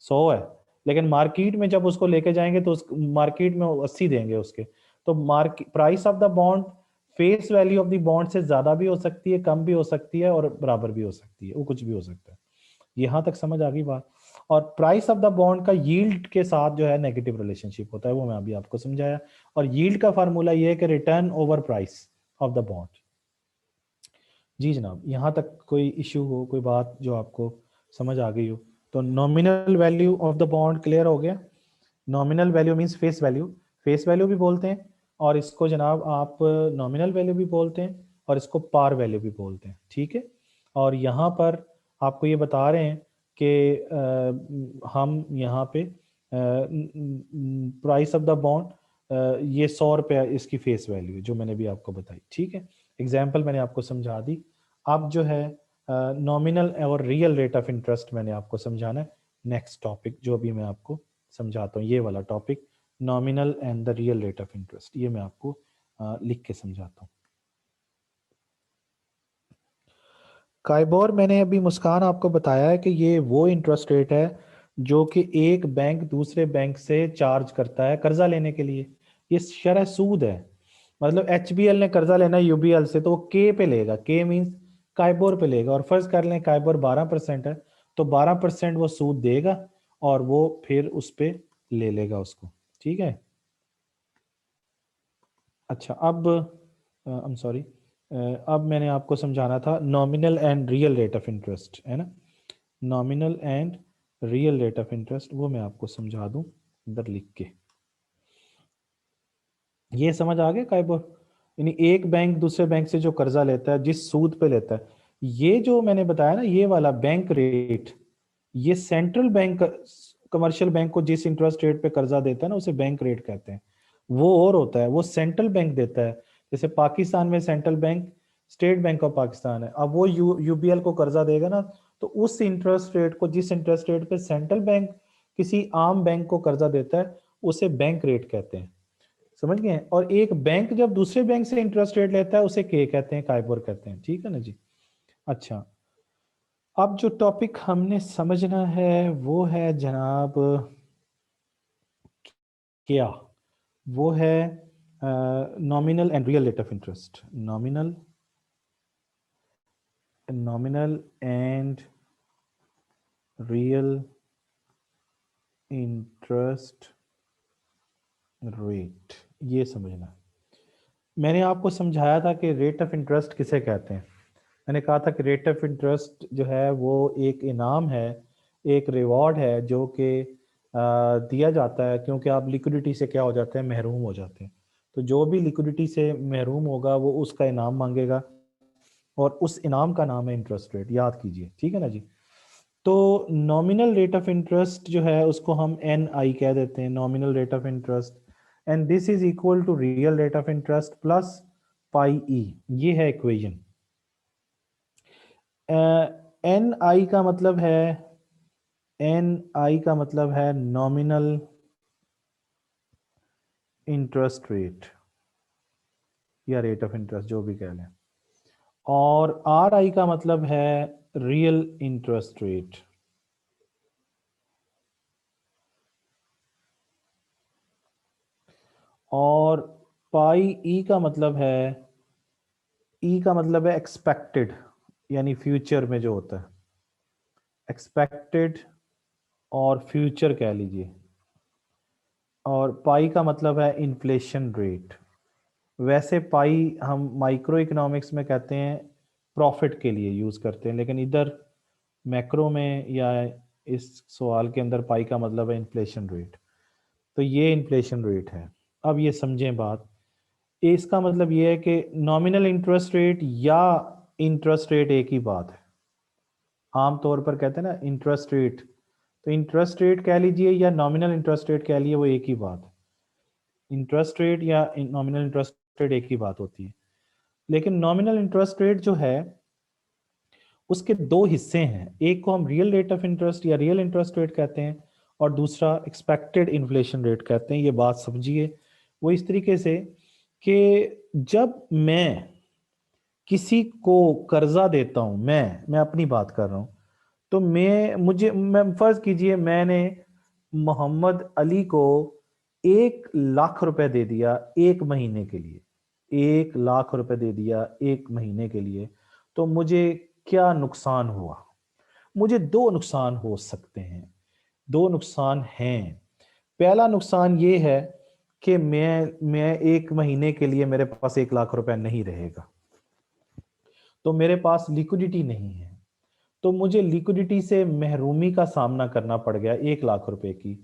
100 है, लेकिन मार्केट में जब उसको लेके जाएंगे तो उस मार्केट में 80 देंगे उसके। तो market price of the bond face value of the bond से ज्यादा भी हो सकती है, कम भी हो सकती है, और बराबर भी हो सकती है, वो कुछ भी हो सकता है। यहां तक समझ आ गई बात? और प्राइस ऑफ द बॉन्ड का यील्ड के साथ जो है नेगेटिव रिलेशनशिप होता है, वो मैं अभी आपको समझाया। और यील्ड का फार्मूला ये है कि return over price of the bond. जी जनाब, यहाँ तक कोई इश्यू हो, कोई बात जो आपको समझ आ गई हो? तो nominal value of the bond clear हो गया। Nominal value means face value, face value भी बोलते हैं, और इसको जनाब आप नॉमिनल वैल्यू भी बोलते हैं, और इसको पार वैल्यू भी बोलते हैं, ठीक है। और यहाँ पर आपको ये बता रहे हैं कि हम यहाँ पे प्राइस ऑफ द बॉन्ड, ये $100 इसकी फेस वैल्यू है, जो मैंने भी आपको बताई, ठीक है। एग्जाम्पल मैंने आपको समझा दी। अब जो है नॉमिनल और रियल रेट ऑफ इंटरेस्ट मैंने आपको समझाना है। नेक्स्ट टॉपिक जो अभी मैं आपको समझाता हूँ, ये वाला topic, nominal and the real rate of interest, ये मैं आपको लिख के समझाता हूँ। काइबोर मैंने अभी मुस्कान आपको बताया है कि ये वो इंटरेस्ट रेट है जो कि एक बैंक दूसरे बैंक से चार्ज करता है कर्जा लेने के लिए। ये शरह सूद है। मतलब HBL ने कर्जा लेना है UBL से, तो वो के पे लेगा, के मींस काइबोर पे लेगा, और फर्ज कर लें काइबोर 12% है, तो 12% वो सूद देगा, और वो फिर उस पे ले लेगा उसको, ठीक है। अच्छा, अब आई एम सॉरी, अब मैंने आपको समझाना था nominal and real rate of interest, है ना। Nominal and real rate of interest, वो मैं आपको समझा दूं इधर लिख के। ये समझ आ गया काइबोर, यानी एक बैंक दूसरे बैंक से जो कर्जा लेता है जिस सूद पे लेता है, ये जो मैंने बताया ना ये वाला बैंक रेट, ये सेंट्रल बैंक कमर्शियल बैंक को जिस इंटरेस्ट रेट पे कर्जा देता है ना, उसे बैंक रेट कहते हैं। वो और होता है, वो सेंट्रल बैंक देता है। जैसे पाकिस्तान में central bank state bank of Pakistan है, अब वो यूबीएल को कर्जा देगा ना, तो उस इंटरेस्ट रेट को, जिस इंटरेस्ट रेट पे सेंट्रल बैंक किसी आम बैंक को कर्जा देता है, उसे बैंक रेट कहते हैं, समझ गए। और एक बैंक जब दूसरे बैंक से इंटरेस्ट रेट लेता है उसे के कहते हैं, काइबोर कहते हैं, ठीक है ना जी। अच्छा, अब जो टॉपिक हमने समझना है वो है जनाब क्या, वो है nominal and real rate of interest. Nominal and real interest rate, ये समझना। मैंने आपको समझाया था कि रेट ऑफ इंटरेस्ट किसे कहते हैं। मैंने कहा था कि रेट ऑफ इंटरेस्ट जो है वो एक इनाम है, एक रिवॉर्ड है जो कि दिया जाता है, क्योंकि आप लिक्विडिटी से क्या हो जाते हैं, महरूम हो जाते हैं। तो जो भी लिक्विडिटी से महरूम होगा वो उसका इनाम मांगेगा, और उस इनाम का नाम है इंटरेस्ट रेट, याद कीजिए, ठीक है ना जी। तो नॉमिनल रेट ऑफ इंटरेस्ट जो है उसको हम एन आई कह देते हैं, nominal rate of interest, and this is equal to real rate of interest plus pi e, ये है इक्वेशन। एन आई का मतलब है, एन आई का मतलब है नॉमिनल इंटरेस्ट रेट या रेट ऑफ इंटरेस्ट, जो भी कह लें, और आर आई का मतलब है रियल इंटरेस्ट रेट। और पाई ई का मतलब है, ई का मतलब है एक्सपेक्टेड, यानी फ्यूचर में जो होता है, एक्सपेक्टेड और फ्यूचर कह लीजिए। और पाई का मतलब है इन्फ्लेशन रेट। वैसे पाई हम माइक्रो इकोनॉमिक्स में कहते हैं प्रॉफिट के लिए यूज करते हैं, लेकिन इधर मैक्रो में या इस सवाल के अंदर पाई का मतलब है इन्फ्लेशन रेट। तो ये इन्फ्लेशन रेट है। अब ये समझें बात, इसका मतलब ये है कि नॉमिनल इंटरेस्ट रेट या इंटरेस्ट रेट एक ही बात है। आम तौर पर कहते हैं ना इंटरेस्ट रेट, तो इंटरेस्ट रेट कह लीजिए या नॉमिनल इंटरेस्ट रेट कह लीजिए, वो एक ही बात है। इंटरेस्ट रेट या नॉमिनल इंटरेस्ट रेट एक ही बात होती है। लेकिन नॉमिनल इंटरेस्ट रेट जो है उसके दो हिस्से हैं, एक को हम रियल रेट ऑफ इंटरेस्ट या रियल इंटरेस्ट रेट कहते हैं, और दूसरा एक्सपेक्टेड इन्फ्लेशन रेट कहते हैं। ये बात समझिए, वो इस तरीके से कि जब मैं किसी को कर्जा देता हूं, मैं अपनी बात कर रहा हूं, तो मैं फर्ज कीजिए मैंने मोहम्मद अली को 1 लाख रुपए दे दिया एक महीने के लिए, 1 लाख रुपए दे दिया एक महीने के लिए, तो मुझे क्या नुकसान हुआ? मुझे दो नुकसान हो सकते हैं, दो नुकसान हैं। पहला नुकसान ये है कि मैं एक महीने के लिए मेरे पास 1 लाख रुपए नहीं रहेगा, तो मेरे पास लिक्विडिटी नहीं है, तो मुझे लिक्विडिटी से महरूमी का सामना करना पड़ गया 1 लाख रुपए की,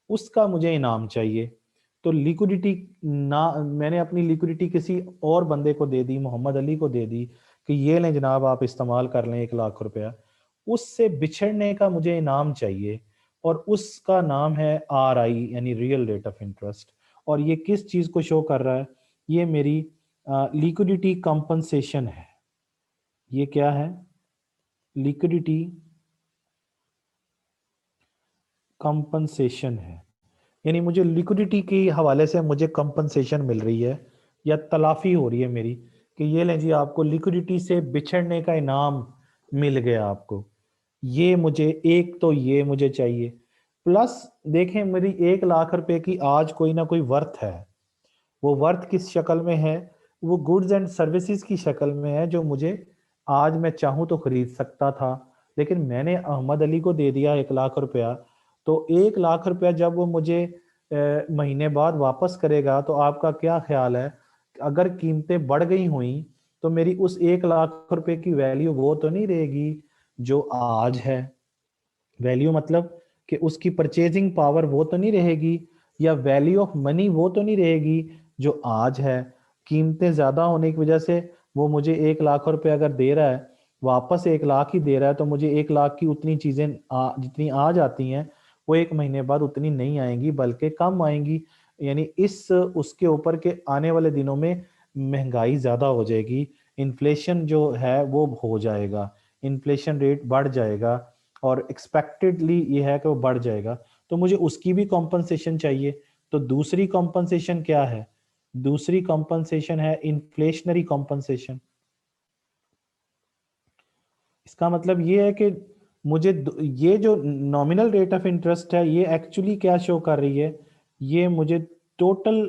उसका मुझे इनाम चाहिए। तो लिक्विडिटी ना, मैंने अपनी लिक्विडिटी किसी और बंदे को दे दी, मोहम्मद अली को दे दी कि ये लें जनाब आप इस्तेमाल कर लें 1 लाख रुपया, उससे बिछड़ने का मुझे इनाम चाहिए, और उसका नाम है आर आई यानी रियल रेट ऑफ इंटरेस्ट। और ये किस चीज को शो कर रहा है? ये मेरी लिक्विडिटी कंपनसेशन है। ये क्या है? लिक्विडिटी कंपनसेशन है, यानी मुझे लिक्विडिटी के हवाले से मुझे कंपनसेशन मिल रही है या तलाफी हो रही है मेरी, कि ये लें जी आपको लिक्विडिटी से बिछड़ने का इनाम मिल गया आपको। ये मुझे, एक तो ये मुझे चाहिए, प्लस देखें मेरी 1 लाख रुपए की आज कोई ना कोई वर्थ है। वो वर्थ किस शक्ल में है? वो गुड्स एंड सर्विसेज की शक्ल में है, जो मुझे आज मैं चाहूँ तो खरीद सकता था, लेकिन मैंने अहमद अली को दे दिया 1 लाख रुपया। तो 1 लाख रुपया जब वो मुझे महीने बाद वापस करेगा, तो आपका क्या ख्याल है, अगर कीमतें बढ़ गई हुई तो मेरी उस 1 लाख रुपए की वैल्यू वो तो नहीं रहेगी जो आज है? वैल्यू मतलब कि उसकी परचेजिंग पावर वो तो नहीं रहेगी, या वैल्यू ऑफ मनी वो तो नहीं रहेगी जो आज है। कीमतें ज्यादा होने की वजह से वो मुझे 1 लाख रुपए अगर दे रहा है, वापस 1 लाख ही दे रहा है, तो मुझे 1 लाख की उतनी चीजें जितनी आज आती हैं वो एक महीने बाद उतनी नहीं आएंगी, बल्कि कम आएंगी। यानी इस उसके ऊपर के आने वाले दिनों में महंगाई ज़्यादा हो जाएगी, इन्फ्लेशन जो है वो हो जाएगा, इन्फ्लेशन रेट बढ़ जाएगा और एक्सपेक्टेडली ये है कि वो बढ़ जाएगा, तो मुझे उसकी भी कॉम्पनसेशन चाहिए। तो दूसरी कॉम्पनसेशन क्या है? दूसरी कॉम्पनसेशन है इन्फ्लेशनरी कॉम्पनसेशन। इसका मतलब ये है कि मुझे ये जो नॉमिनल रेट ऑफ इंटरेस्ट है ये एक्चुअली क्या शो कर रही है, ये मुझे टोटल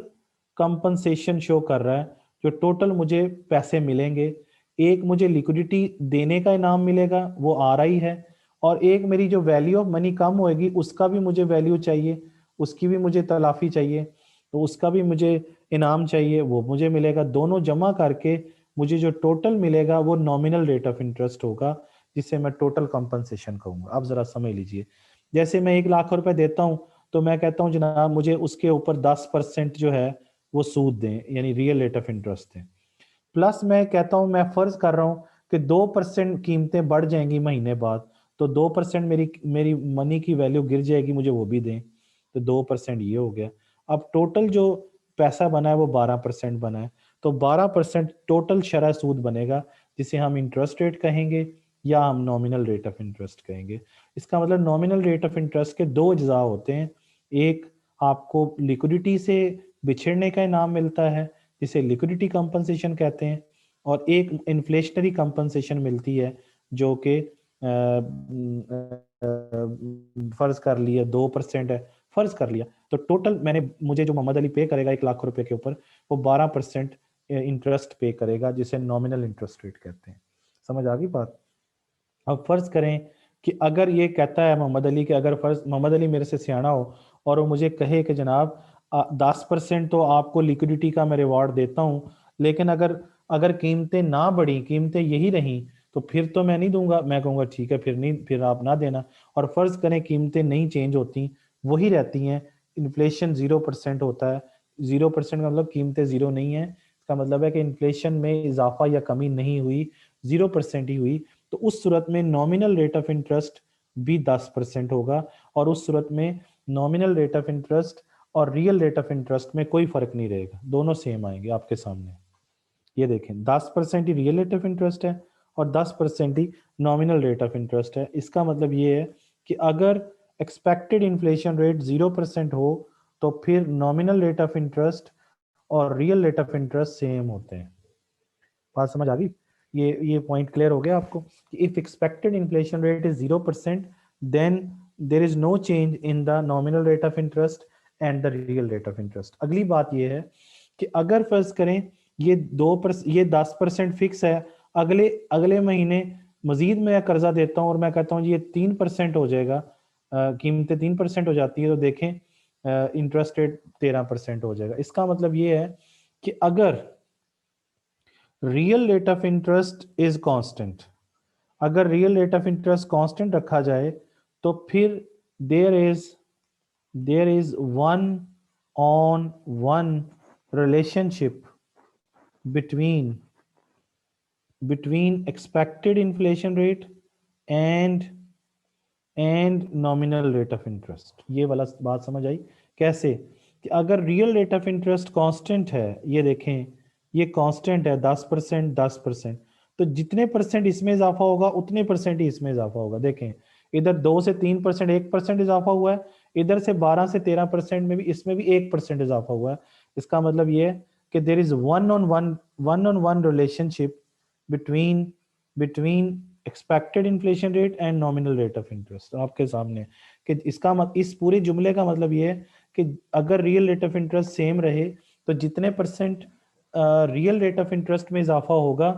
कंपनसेशन शो कर रहा है, जो टोटल मुझे पैसे मिलेंगे। एक मुझे लिक्विडिटी देने का इनाम मिलेगा, वो आ रही है, और एक मेरी जो वैल्यू ऑफ मनी कम होएगी उसका भी मुझे वैल्यू चाहिए, उसकी भी मुझे तलाफी चाहिए, तो उसका भी मुझे इनाम चाहिए, वो मुझे मिलेगा। दोनों जमा करके मुझे जो टोटल मिलेगा वो नॉमिनल रेट ऑफ इंटरेस्ट होगा, जिसे मैं टोटल कंपनसेशन कहूंगा। अब जरा समझ लीजिए, जैसे मैं 1 लाख रुपए देता हूं, तो मैं कहता हूं जनाब मुझे उसके ऊपर 10% जो है वो सूद दें, यानी रियल रेट ऑफ इंटरेस्ट दें। प्लस मैं कहता हूं, मैं फर्ज कर रहा हूं कि 2% कीमतें बढ़ जाएंगी महीने बाद, तो 2% मेरी मेरी मनी की वैल्यू गिर जाएगी, मुझे वो भी दें, तो 2% ये हो गया। अब टोटल जो पैसा बना है वो 12% बना है, तो 12% टोटल शरह सूद बनेगा, जिसे हम इंटरेस्ट रेट कहेंगे या हम नॉमिनल रेट ऑफ इंटरेस्ट कहेंगे। इसका मतलब नॉमिनल रेट ऑफ इंटरेस्ट के दो अज्जा होते हैं, एक आपको लिक्विडिटी से बिछड़ने का इनाम मिलता है जिसे लिक्विडिटी कंपनसेशन कहते हैं, और एक इन्फ्लेशनरी कंपनसेशन मिलती है जो कि फर्ज कर लिया 2% है, फर्ज कर लिया, तो टोटल मैंने मुझे जो मोहम्मद अली पे करेगा 1 लाख रुपए के ऊपर, वो 12% इंटरेस्ट पे करेगा, जिसे नॉमिनल इंटरेस्ट रेट कहते हैं। समझ आ गई बात? अब फर्ज करें कि अगर ये कहता है मोहम्मद अली कि अगर फर्ज मोहम्मद अली मेरे से सियाना हो और वो मुझे कहे कि जनाब 10% तो आपको लिक्विडिटी का मैं रिवॉर्ड देता हूँ, लेकिन अगर अगर कीमतें ना बढ़ी, कीमतें यही रहीं, तो फिर तो मैं नहीं दूंगा, मैं कहूँगा ठीक है फिर नहीं, फिर आप ना देना। और फर्ज करें कीमतें नहीं चेंज होती, वही रहती हैं, इन्फ्लेशन 0% होता है, 0% का मतलब कीमतें जीरो नहीं है, इसका मतलब है कि इन्फ्लेशन में इजाफा या कमी नहीं हुई, 0% ही हुई, तो उस सूरत में नॉमिनल रेट ऑफ इंटरेस्ट भी 10% होगा, और उस सूरत में नॉमिनल रेट ऑफ इंटरेस्ट और रियल रेट ऑफ इंटरेस्ट में कोई फर्क नहीं रहेगा, दोनों सेम आएंगे आपके सामने। ये देखें 10% ही रियल रेट ऑफ इंटरेस्ट है और 10% ही नॉमिनल रेट ऑफ इंटरेस्ट है। इसका मतलब ये है कि अगर एक्सपेक्टेड इन्फ्लेशन रेट 0% हो तो फिर नॉमिनल रेट ऑफ इंटरेस्ट और real rate of interest same होते हैं। बात समझ आ गई? ये पॉइंट क्लियर हो गया आपको कि if expected inflation rate is 0% then there is no change in the nominal rate of interest and the real rate of interest. अगली बात ये है कि अगर फर्ज करें ये 10% फिक्स है, अगले अगले महीने मजीद मैं कर्जा देता हूँ और मैं कहता हूँ जी ये 3% हो जाएगा, कीमतें 3% हो जाती है, तो देखें इंटरेस्ट रेट 13% हो जाएगा। इसका मतलब ये है कि अगर real rate of interest is constant, अगर real rate of interest constant रखा जाए तो फिर there is there is one on one relationship between expected inflation rate and nominal rate of interest. ये वाला बात समझ आई? कैसे कि अगर real rate of interest constant है, ये देखें ये कांस्टेंट है 10% 10%, तो जितने परसेंट इसमें इजाफा होगा उतने परसेंट ही इसमें इजाफा होगा। देखें इधर 2 से 3% 1% इजाफा हुआ है, इधर से 12 से 13% में भी इसमें भी 1% इजाफा हुआ है। इसका मतलब ये है कि there is one on one relationship between expected inflation rate and nominal rate of interest. आपके सामने कि इस पूरे जुमले का मतलब ये है कि अगर real rate of interest same रहे तो जितने percent real rate of interest में इजाफा होगा,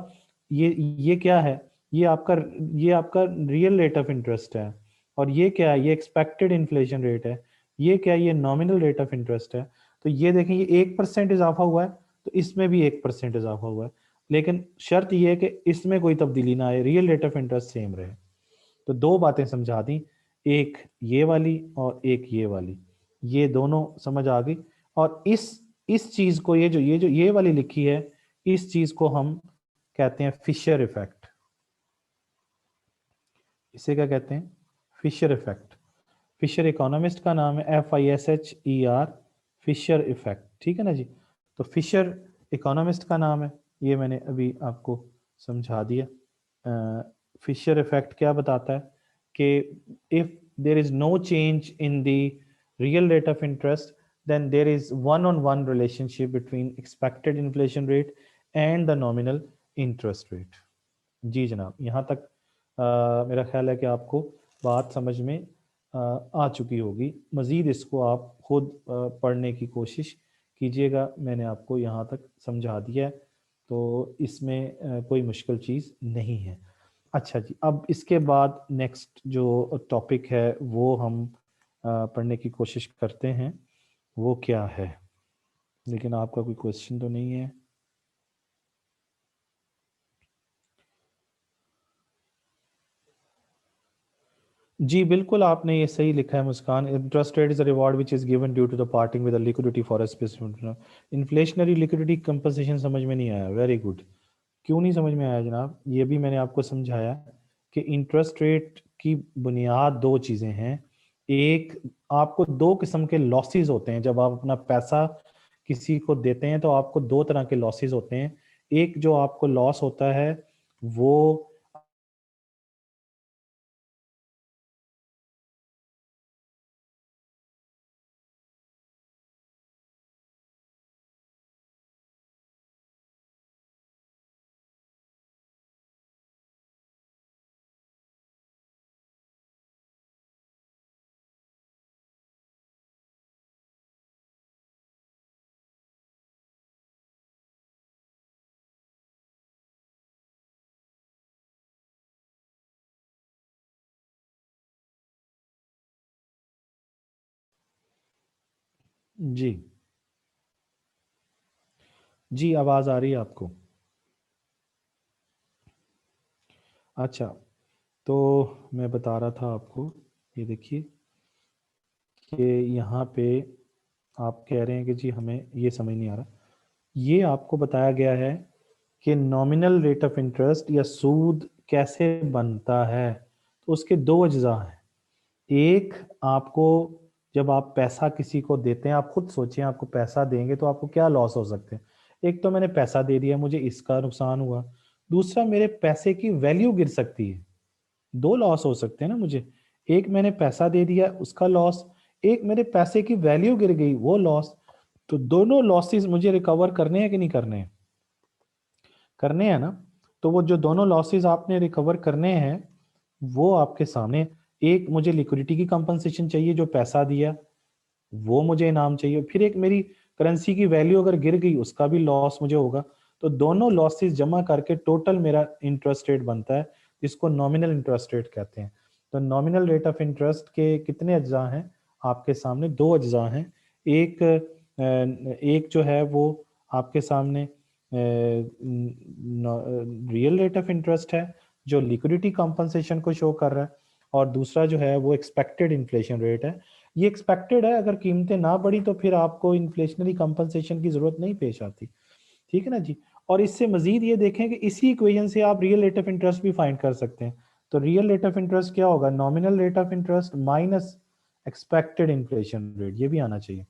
ये क्या है, ये आपका रियल रेट ऑफ इंटरेस्ट है, और ये क्या है, ये एक्सपेक्टेड इन्फ्लेशन रेट है, ये क्या है, ये नॉमिनल रेट ऑफ इंटरेस्ट है। तो ये देखें ये 1% इजाफा हुआ है, तो इसमें भी 1% इजाफा हुआ है, लेकिन शर्त यह है कि इसमें कोई तब्दीली ना आए, real rate of interest same रहे। तो दो बातें समझा दी, एक ये वाली और एक ये वाली, ये दोनों समझ आ गई। और इस चीज को ये वाली लिखी है, इस चीज को हम कहते हैं फिशर इफेक्ट। इसे क्या कहते हैं? Fisher effect. फिशर इकोनॉमिस्ट का नाम है, FISHER, फिशर इफेक्ट, ठीक है ना जी। तो फिशर इकोनॉमिस्ट का नाम है, ये मैंने अभी आपको समझा दिया। फिशर इफेक्ट क्या बताता है कि if there is no change in the real rate of interest then there is one on one relationship between expected inflation rate and the nominal interest rate. जी जनाब, यहाँ तक मेरा ख्याल है कि आपको बात समझ में आ चुकी होगी। मज़ीद इसको आप खुद पढ़ने की कोशिश कीजिएगा, मैंने आपको यहाँ तक समझा दिया है, तो इसमें कोई मुश्किल चीज़ नहीं है। अच्छा जी, अब इसके बाद नेक्स्ट जो टॉपिक है वो हम पढ़ने की कोशिश करते हैं, वो क्या है। लेकिन आपका कोई क्वेश्चन तो नहीं है? जी बिल्कुल, आपने ये सही लिखा है Muskan. Interest rate is a reward which is given due to the parting with liquidity for a specific inflationary liquidity compensation. समझ में नहीं आया, वेरी गुड। क्यों नहीं समझ में आया जनाब? ये भी मैंने आपको समझाया कि इंटरेस्ट रेट की बुनियाद दो चीज़ें हैं। एक, आपको दो किस्म के लॉसेस होते हैं जब आप अपना पैसा किसी को देते हैं, तो आपको दो तरह के लॉसेस होते हैं। एक जो आपको लॉस होता है वो जी जी, आवाज़ आ रही है आपको? अच्छा, तो मैं बता रहा था आपको, ये देखिए कि यहाँ पे आप कह रहे हैं कि जी हमें ये समझ नहीं आ रहा। ये आपको बताया गया है कि नॉमिनल रेट ऑफ इंटरेस्ट या सूद कैसे बनता है। तो उसके दो अज्जा हैं। एक, आपको जब आप पैसा किसी को देते हैं, आप खुद सोचें, आपको पैसा देंगे तो आपको क्या लॉस हो सकते हैं। एक तो मैंने पैसा दे दिया, मुझे इसका नुकसान हुआ। दूसरा, मेरे पैसे की वैल्यू गिर सकती है। दो लॉस हो सकते हैं ना मुझे। एक, मैंने पैसा दे दिया उसका लॉस, एक मेरे पैसे की वैल्यू गिर गई वो लॉस। तो दोनों लॉसेस मुझे रिकवर करने हैं कि नहीं करने हैं? करने हैं ना। तो वो जो दोनों लॉसेस आपने रिकवर करने हैं वो आपके सामने। एक, मुझे लिक्विडिटी की कंपनसेशन चाहिए, जो पैसा दिया वो मुझे इनाम चाहिए। फिर एक, मेरी करेंसी की वैल्यू अगर गिर गई उसका भी लॉस मुझे होगा। तो दोनों लॉसेस जमा करके टोटल मेरा इंटरेस्ट रेट बनता है, जिसको नॉमिनल इंटरेस्ट रेट कहते हैं। तो नॉमिनल रेट ऑफ इंटरेस्ट के कितने अज्जा हैं आपके सामने? दो अज्जा हैं। एक एक जो है वो आपके सामने रियल रेट ऑफ इंटरेस्ट है, जो लिक्विडिटी कंपनसेशन को शो कर रहा है, और दूसरा जो है वो एक्सपेक्टेड इन्फ्लेशन रेट है। ये एक्सपेक्टेड है, अगर कीमतें ना बढ़ी तो फिर आपको इन्फ्लेशनरी कंपनसेशन की जरूरत नहीं पेश आती। ठीक है ना जी। और इससे मजीद ये देखें कि इसी इक्वेशन से आप रियल रेट ऑफ इंटरेस्ट भी फाइंड कर सकते हैं। तो रियल रेट ऑफ इंटरेस्ट क्या होगा? Nominal rate of interest minus expected inflation rate. ये भी आना चाहिए,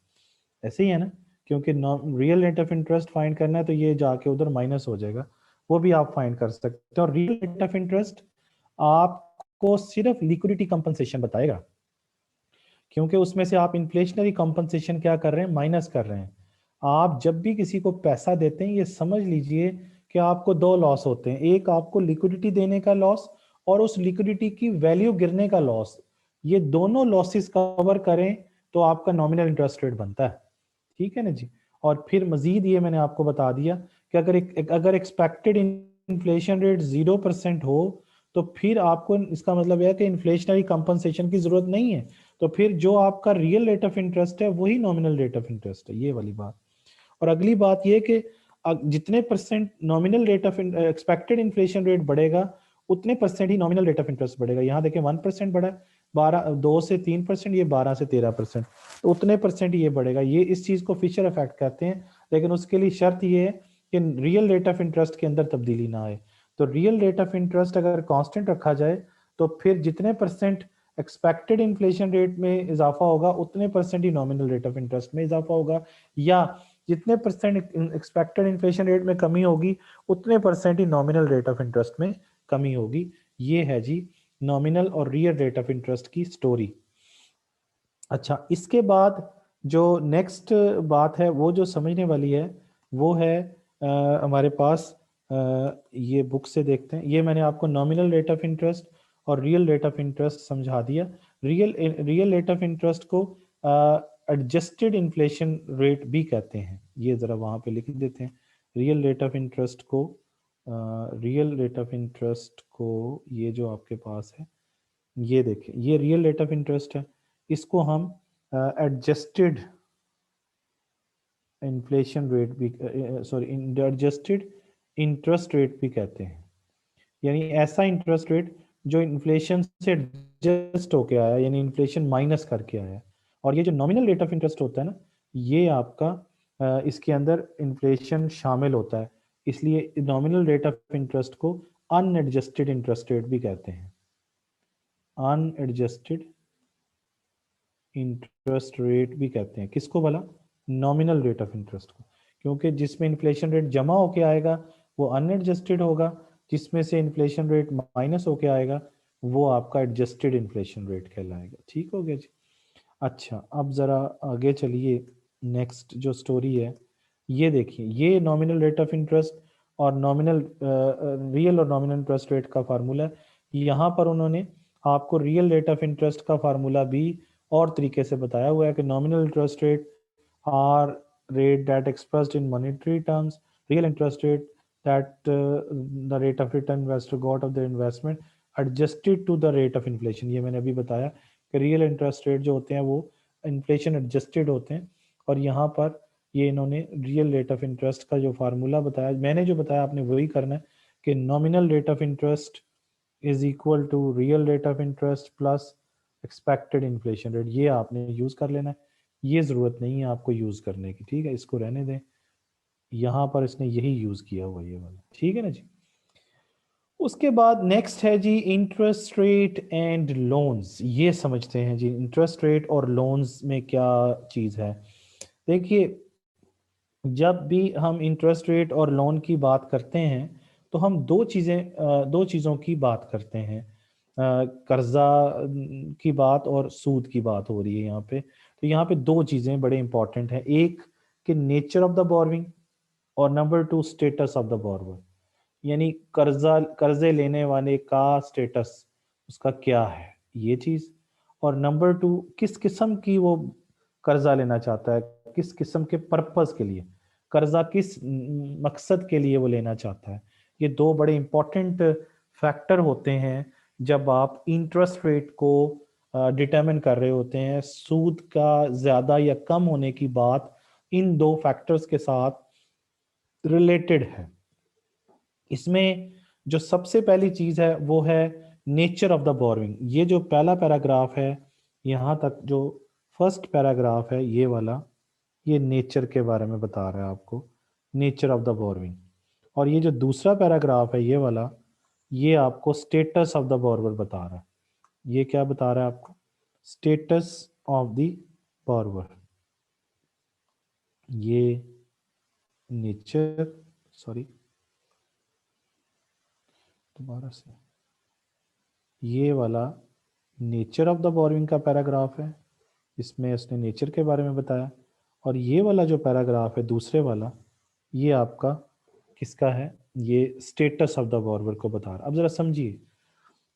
ऐसे ही है ना, क्योंकि real rate of interest find करना है तो ये जाके उधर माइनस हो जाएगा। वो भी आप फाइंड कर सकते हैं। और रियल रेट ऑफ इंटरेस्ट आपको सिर्फ लिक्विडिटी कंपनसेशन बताएगा, क्योंकि उसमें से आप इन्फ्लेशनरी कंपनसेशन क्या कर रहे हैं? माइनस कर रहे हैं। आप जब भी किसी को पैसा देते हैं, ये समझ लीजिए कि आपको दो लॉस होते हैं। एक, आपको लिक्विडिटी देने का लॉस, और उस लिक्विडिटी की वैल्यू गिरने का लॉस। ये दोनों लॉसेस कवर करें तो आपका नॉमिनल इंटरेस्ट रेट बनता है। ठीक है ना जी। और फिर मजीद ये मैंने आपको बता दिया कि अगर एक्सपेक्टेड इन्फ्लेशन रेट 0% हो तो फिर आपको, इसका मतलब यह है कि इन्फ्लेशनरी कंपनसेशन की जरूरत नहीं है। तो फिर जो आपका रियल रेट ऑफ इंटरेस्ट है वही नॉमिनल रेट ऑफ इंटरेस्ट है, ये वाली बात। और अगली बात ये कि जितने percent nominal rate of expected inflation rate बढ़ेगा, उतने percent he nominal rate of interest बढ़ेगा। यहाँ देखें 1% बढ़ा है, 2 से 3%, ये 12 से 13%, तो उतने परसेंट ये बढ़ेगा। ये इस चीज को फिशर इफेक्ट कहते हैं। लेकिन उसके लिए शर्त ये है कि रियल रेट ऑफ इंटरेस्ट के अंदर तब्दीली ना आए। तो रियल रेट ऑफ इंटरेस्ट अगर कांस्टेंट रखा जाए तो फिर जितने परसेंट एक्सपेक्टेड इन्फ्लेशन रेट में इजाफा होगा, उतने percent he nominal rate of interest में इजाफा होगा। या जितने परसेंट एक्सपेक्टेड इन्फ्लेशन रेट में कमी होगी उतने percent he nominal rate of interest में कमी होगी। ये है जी नॉमिनल और रियल रेट ऑफ इंटरेस्ट की स्टोरी। अच्छा, इसके बाद जो नेक्स्ट बात है वो जो समझने वाली है वो है हमारे पास ये बुक से देखते हैं। ये मैंने आपको नॉमिनल रेट ऑफ इंटरेस्ट और रियल रेट ऑफ इंटरेस्ट समझा दिया। रियल रेट ऑफ इंटरेस्ट को एडजस्टेड इन्फ्लेशन रेट भी कहते हैं। ये ज़रा वहाँ पे लिख देते हैं। रियल रेट ऑफ इंटरेस्ट को रियल रेट ऑफ इंटरेस्ट को ये जो आपके पास है ये देखिए, ये रियल रेट ऑफ इंटरेस्ट है। इसको हम एडजस्टेड इन्फ्लेशन रेट भी सॉरी एडजस्टेड इंटरेस्ट रेट भी कहते हैं। यानी ऐसा इंटरेस्ट रेट जो इन्फ्लेशन से एडजस्ट होके आया, यानी इन्फ्लेशन माइनस करके आया। और ये जो नॉमिनल रेट ऑफ इंटरेस्ट होता है ना, ये आपका इसके अंदर इन्फ्लेशन शामिल होता है, इसलिए नॉमिनल रेट ऑफ इंटरेस्ट को अनएडजस्टेड इंटरेस्ट रेट भी कहते हैं। अनएडजस्टेड इंटरेस्ट रेट भी कहते हैं किसको भला? नॉमिनल रेट ऑफ इंटरेस्ट को, क्योंकि जिसमें इन्फ्लेशन रेट जमा होके आएगा वो अनएडजस्टेड होगा, जिसमें से इन्फ्लेशन रेट माइनस होके आएगा वो आपका एडजस्टेड इन्फ्लेशन रेट कहलाएगा। ठीक हो गया जी। अच्छा, अब ज़रा आगे चलिए। नेक्स्ट जो स्टोरी है ये देखिए, ये नॉमिनल रेट ऑफ इंटरेस्ट और नॉमिनल रियल और नॉमिनल इंटरेस्ट रेट का फार्मूला। यहाँ पर उन्होंने आपको रियल रेट ऑफ इंटरेस्ट का फार्मूला भी और तरीके से बताया हुआ है कि nominal interest rate are rate that expressed in monetary terms, real interest rate that the rate of return investor got of the investment adjusted to the rate of inflation. ये मैंने अभी बताया कि रियल इंटरेस्ट रेट जो होते हैं वो inflation adjusted होते हैं, और यहाँ पर ये इन्होंने रियल रेट ऑफ इंटरेस्ट का जो फार्मूला बताया, मैंने जो बताया आपने वही करना है कि nominal rate of interest is equal to real rate of interest plus expected inflation rate. ये आपने यूज कर लेना है, ये जरूरत नहीं है आपको यूज करने की, ठीक है, इसको रहने दें। यहाँ पर इसने यही यूज किया हुआ ये वाला, ठीक है ना जी। उसके बाद नेक्स्ट है जी इंटरेस्ट रेट एंड लोन्स। ये समझते हैं जी इंटरेस्ट रेट और लोन्स में क्या चीज़ है। देखिए, जब भी हम इंटरेस्ट रेट और लोन की बात करते हैं तो हम दो चीज़ों की बात करते हैं। कर्जा की बात और सूद की बात हो रही है यहाँ पे। तो यहाँ पे दो चीज़ें बड़े इंपॉर्टेंट हैं, एक कि नेचर ऑफ द बोरोइंग और number two status of the borrower. यानी कर्जे लेने वाले का स्टेटस उसका क्या है ये चीज़, और नंबर टू किस किस्म की वो कर्जा लेना चाहता है, किस किस्म के पर्पस के लिए, कर्जा किस मकसद के लिए वो लेना चाहता है। ये दो बड़े इंपॉर्टेंट फैक्टर होते हैं जब आप इंटरेस्ट रेट को डिटरमिन कर रहे होते हैं। सूद का ज़्यादा या कम होने की बात इन दो फैक्टर्स के साथ रिलेटेड है। इसमें जो सबसे पहली चीज है वो है नेचर ऑफ द बोरोइंग। ये जो पहला पैराग्राफ है, यहाँ तक जो फर्स्ट पैराग्राफ है ये वाला, ये नेचर के बारे में बता रहा है आपको, नेचर ऑफ द बोरोइंग। और ये जो दूसरा पैराग्राफ है ये वाला, ये आपको स्टेटस ऑफ द बोरोवर बता रहा है। ये क्या बता रहा है आपको? Status of the borrower. ये नेचर, सॉरी दोबारा से, ये वाला नेचर ऑफ द बोरोइंग का पैराग्राफ है, इसमें उसने नेचर के बारे में बताया। और ये वाला जो पैराग्राफ है दूसरे वाला, ये आपका किसका है? ये स्टेटस ऑफ द बोरोवर को बता रहा। अब जरा समझिए,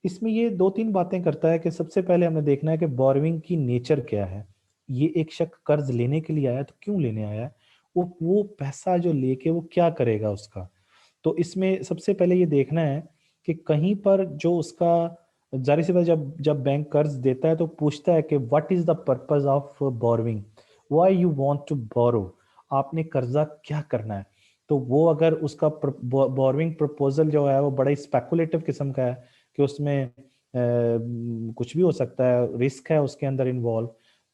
इसमें ये दो तीन बातें करता है कि सबसे पहले हमने देखना है कि बोरोइंग की नेचर क्या है। ये एक शख्स कर्ज लेने के लिए आया तो क्यों लेने आया है, वो पैसा जो लेके वो क्या करेगा उसका। तो इसमें सबसे पहले ये देखना है कि कहीं पर जो उसका, जाहिर सी बात, जब जब बैंक कर्ज देता है तो पूछता है कि what is the purpose of borrowing, why you want to borrow, आपने कर्जा क्या करना है। तो वो अगर उसका बोरोइंग प्रपोजल जो है वो बड़ा स्पेकुलेटिव किस्म का है कि उसमें कुछ भी हो सकता है, रिस्क है उसके अंदर इन्वॉल्व,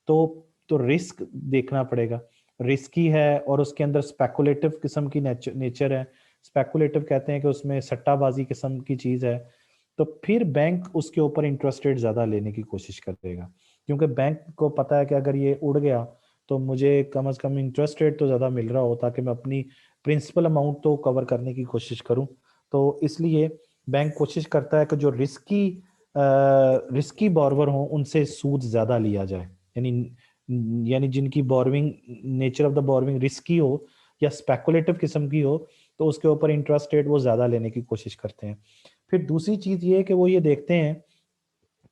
तो रिस्क देखना पड़ेगा, रिस्की है और उसके अंदर स्पेकुलेटिव किस्म की नेचर है। स्पेकुलेटिव कहते हैं कि उसमें सट्टाबाजी किस्म की चीज है। तो फिर बैंक उसके ऊपर इंटरेस्ट रेट ज्यादा लेने की कोशिश करेगा, क्योंकि बैंक को पता है कि अगर ये उड़ गया तो मुझे कम से कम इंटरेस्ट रेट तो ज़्यादा मिल रहा हो ताकि मैं अपनी प्रिंसिपल अमाउंट तो कवर करने की कोशिश करूं। तो इसलिए बैंक कोशिश करता है कि जो रिस्की बॉर्वर हों उनसे सूद ज़्यादा लिया जाए, यानी जिनकी borrowing, nature of the borrowing risky हो या स्पेकुलेटिव किस्म की हो, तो उसके ऊपर इंटरेस्ट रेट वो ज़्यादा लेने की कोशिश करते हैं। फिर दूसरी चीज़ ये है कि वो ये देखते हैं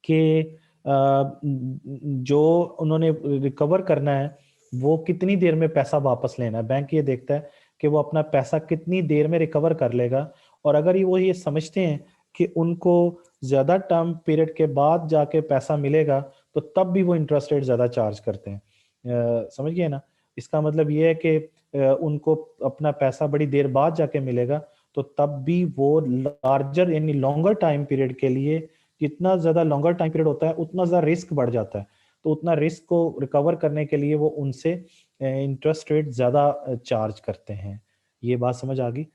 कि जो उन्होंने रिकवर करना है वो कितनी देर में पैसा वापस लेना है। बैंक ये देखता है कि वो अपना पैसा कितनी देर में रिकवर कर लेगा, और अगर वो ये समझते हैं कि उनको ज्यादा टर्म पीरियड के बाद जाके पैसा मिलेगा तो तब भी वो इंटरेस्ट रेट ज्यादा चार्ज करते हैं। समझ गए ना? इसका मतलब ये है कि उनको अपना पैसा बड़ी देर बाद जाके मिलेगा, तो तब भी वो लार्जर यानी लॉन्गर टाइम पीरियड के लिए, जितना ज्यादा लॉन्गर टाइम पीरियड होता है उतना ज्यादा रिस्क बढ़ जाता है, तो उतना रिस्क को रिकवर करने के लिए वो उनसे इंटरेस्ट रेट ज्यादा चार्ज करते हैं। ये बात समझ आ गई?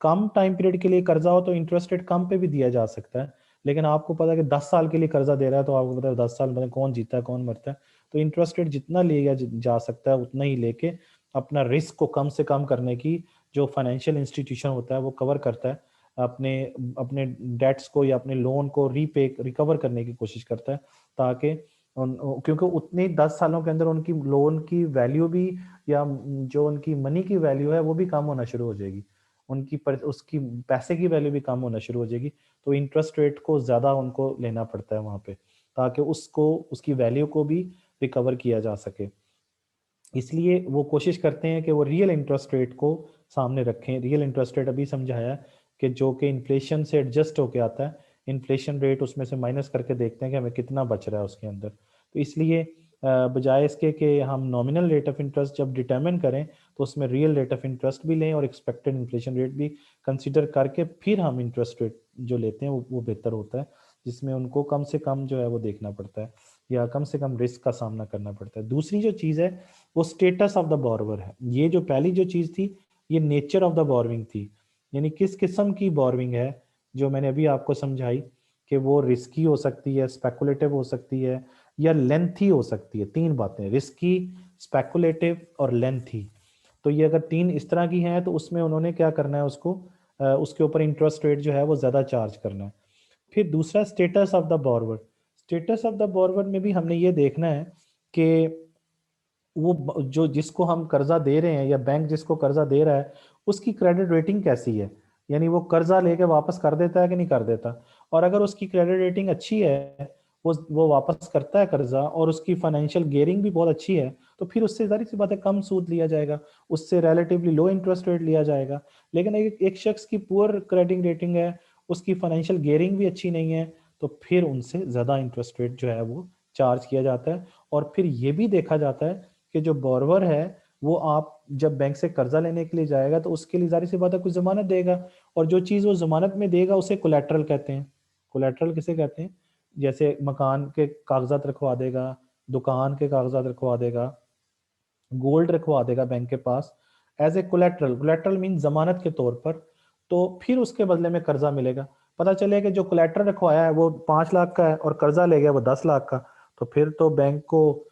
कम टाइम पीरियड के लिए कर्जा हो तो इंटरेस्ट रेट कम पे भी दिया जा सकता है, लेकिन आपको पता है कि 10 साल के लिए कर्जा दे रहा है, तो आपको पता है 10 साल में कौन जीता है कौन मरता है। तो इंटरेस्ट रेट जितना लिया जा सकता है उतना ही लेके अपना रिस्क को कम से कम करने की जो फाइनेंशियल इंस्टीट्यूशन होता है वो कवर करता है, अपने अपने डेट्स को या अपने लोन को रिकवर करने की कोशिश करता है, ताकि क्योंकि उतने 10 सालों के अंदर उनकी लोन की वैल्यू भी, या जो उनकी मनी की वैल्यू है वो भी कम होना शुरू हो जाएगी, उसकी पैसे की वैल्यू भी कम होना शुरू हो जाएगी। तो इंटरेस्ट रेट को ज्यादा उनको लेना पड़ता है वहां पे, ताकि उसको उसकी वैल्यू को भी रिकवर किया जा सके। इसलिए वो कोशिश करते हैं कि वो रियल इंटरेस्ट रेट को सामने रखें। रियल इंटरेस्ट रेट अभी समझाया कि जो कि इन्फ्लेशन से एडजस्ट होके आता है, इन्फ्लेशन रेट उसमें से माइनस करके देखते हैं कि हमें कितना बच रहा है उसके अंदर। तो इसलिए बजाय इसके कि हम नॉमिनल रेट ऑफ इंटरेस्ट जब डिटरमिन करें तो उसमें रियल रेट ऑफ इंटरेस्ट भी लें और एक्सपेक्टेड इन्फ्लेशन रेट भी कंसिडर करके फिर हम इंटरेस्ट रेट जो लेते हैं वो बेहतर होता है, जिसमें उनको कम से कम जो है वो देखना पड़ता है या कम से कम रिस्क का सामना करना पड़ता है। दूसरी जो चीज़ है वो स्टेटस ऑफ द बोरवर है। ये जो पहली जो चीज़ थी ये नेचर ऑफ द बोरविंग थी, यानी किस किस्म की बोरविंग है, जो मैंने अभी आपको समझाई कि वो रिस्की हो सकती है, स्पेकुलेटिव हो सकती है या लेंथी हो सकती है। तीन बातें, रिस्की, स्पेकुलेटिव और लेंथी। तो ये अगर तीन इस तरह की हैं तो उसमें उन्होंने क्या करना है, उसके ऊपर इंटरेस्ट रेट जो है वो ज्यादा चार्ज करना है। फिर दूसरा status of the बोरवर। Status of the बोरवर में भी हमने ये देखना है कि वो जो जिसको हम कर्जा दे रहे हैं या बैंक जिसको कर्जा दे रहा है उसकी क्रेडिट रेटिंग कैसी है, यानी वो कर्जा लेके वापस कर देता है कि नहीं कर देता। और अगर उसकी क्रेडिट रेटिंग अच्छी है, वो वापस करता है कर्जा और उसकी फाइनेंशियल गियरिंग भी बहुत अच्छी है, तो फिर उससे जाहिर सी बात है कम सूद लिया जाएगा, उससे रिलेटिवली लो इंटरेस्ट रेट लिया जाएगा। लेकिन एक शख्स की पुअर क्रेडिट रेटिंग है, उसकी फाइनेंशियल गियरिंग भी अच्छी नहीं है, तो फिर उनसे ज्यादा इंटरेस्ट रेट जो है वो चार्ज किया जाता है। और फिर ये भी देखा जाता है कि जो बोरवर है वो आप जब बैंक से कर्जा लेने के लिए जाएगा तो उसके लिए जाहिर सी बात है कुछ जमानत देगा, और जो चीज वो जमानत में देगा उसे कोलेटरल कहते हैं। कोलेटरल किसे कहते हैं? जैसे मकान के कागजात रखवा देगा, दुकान के कागजात रखवा देगा, गोल्ड रखवा देगा बैंक के पास as a collateral. Collateral mean जमानत के तौर पर। तो फिर उसके बदले में कर्जा मिलेगा। पता चले कि जो कोलेटरल रखवाया है वो 5 लाख का है और कर्जा ले गया वो 10 लाख का, तो फिर तो बैंक को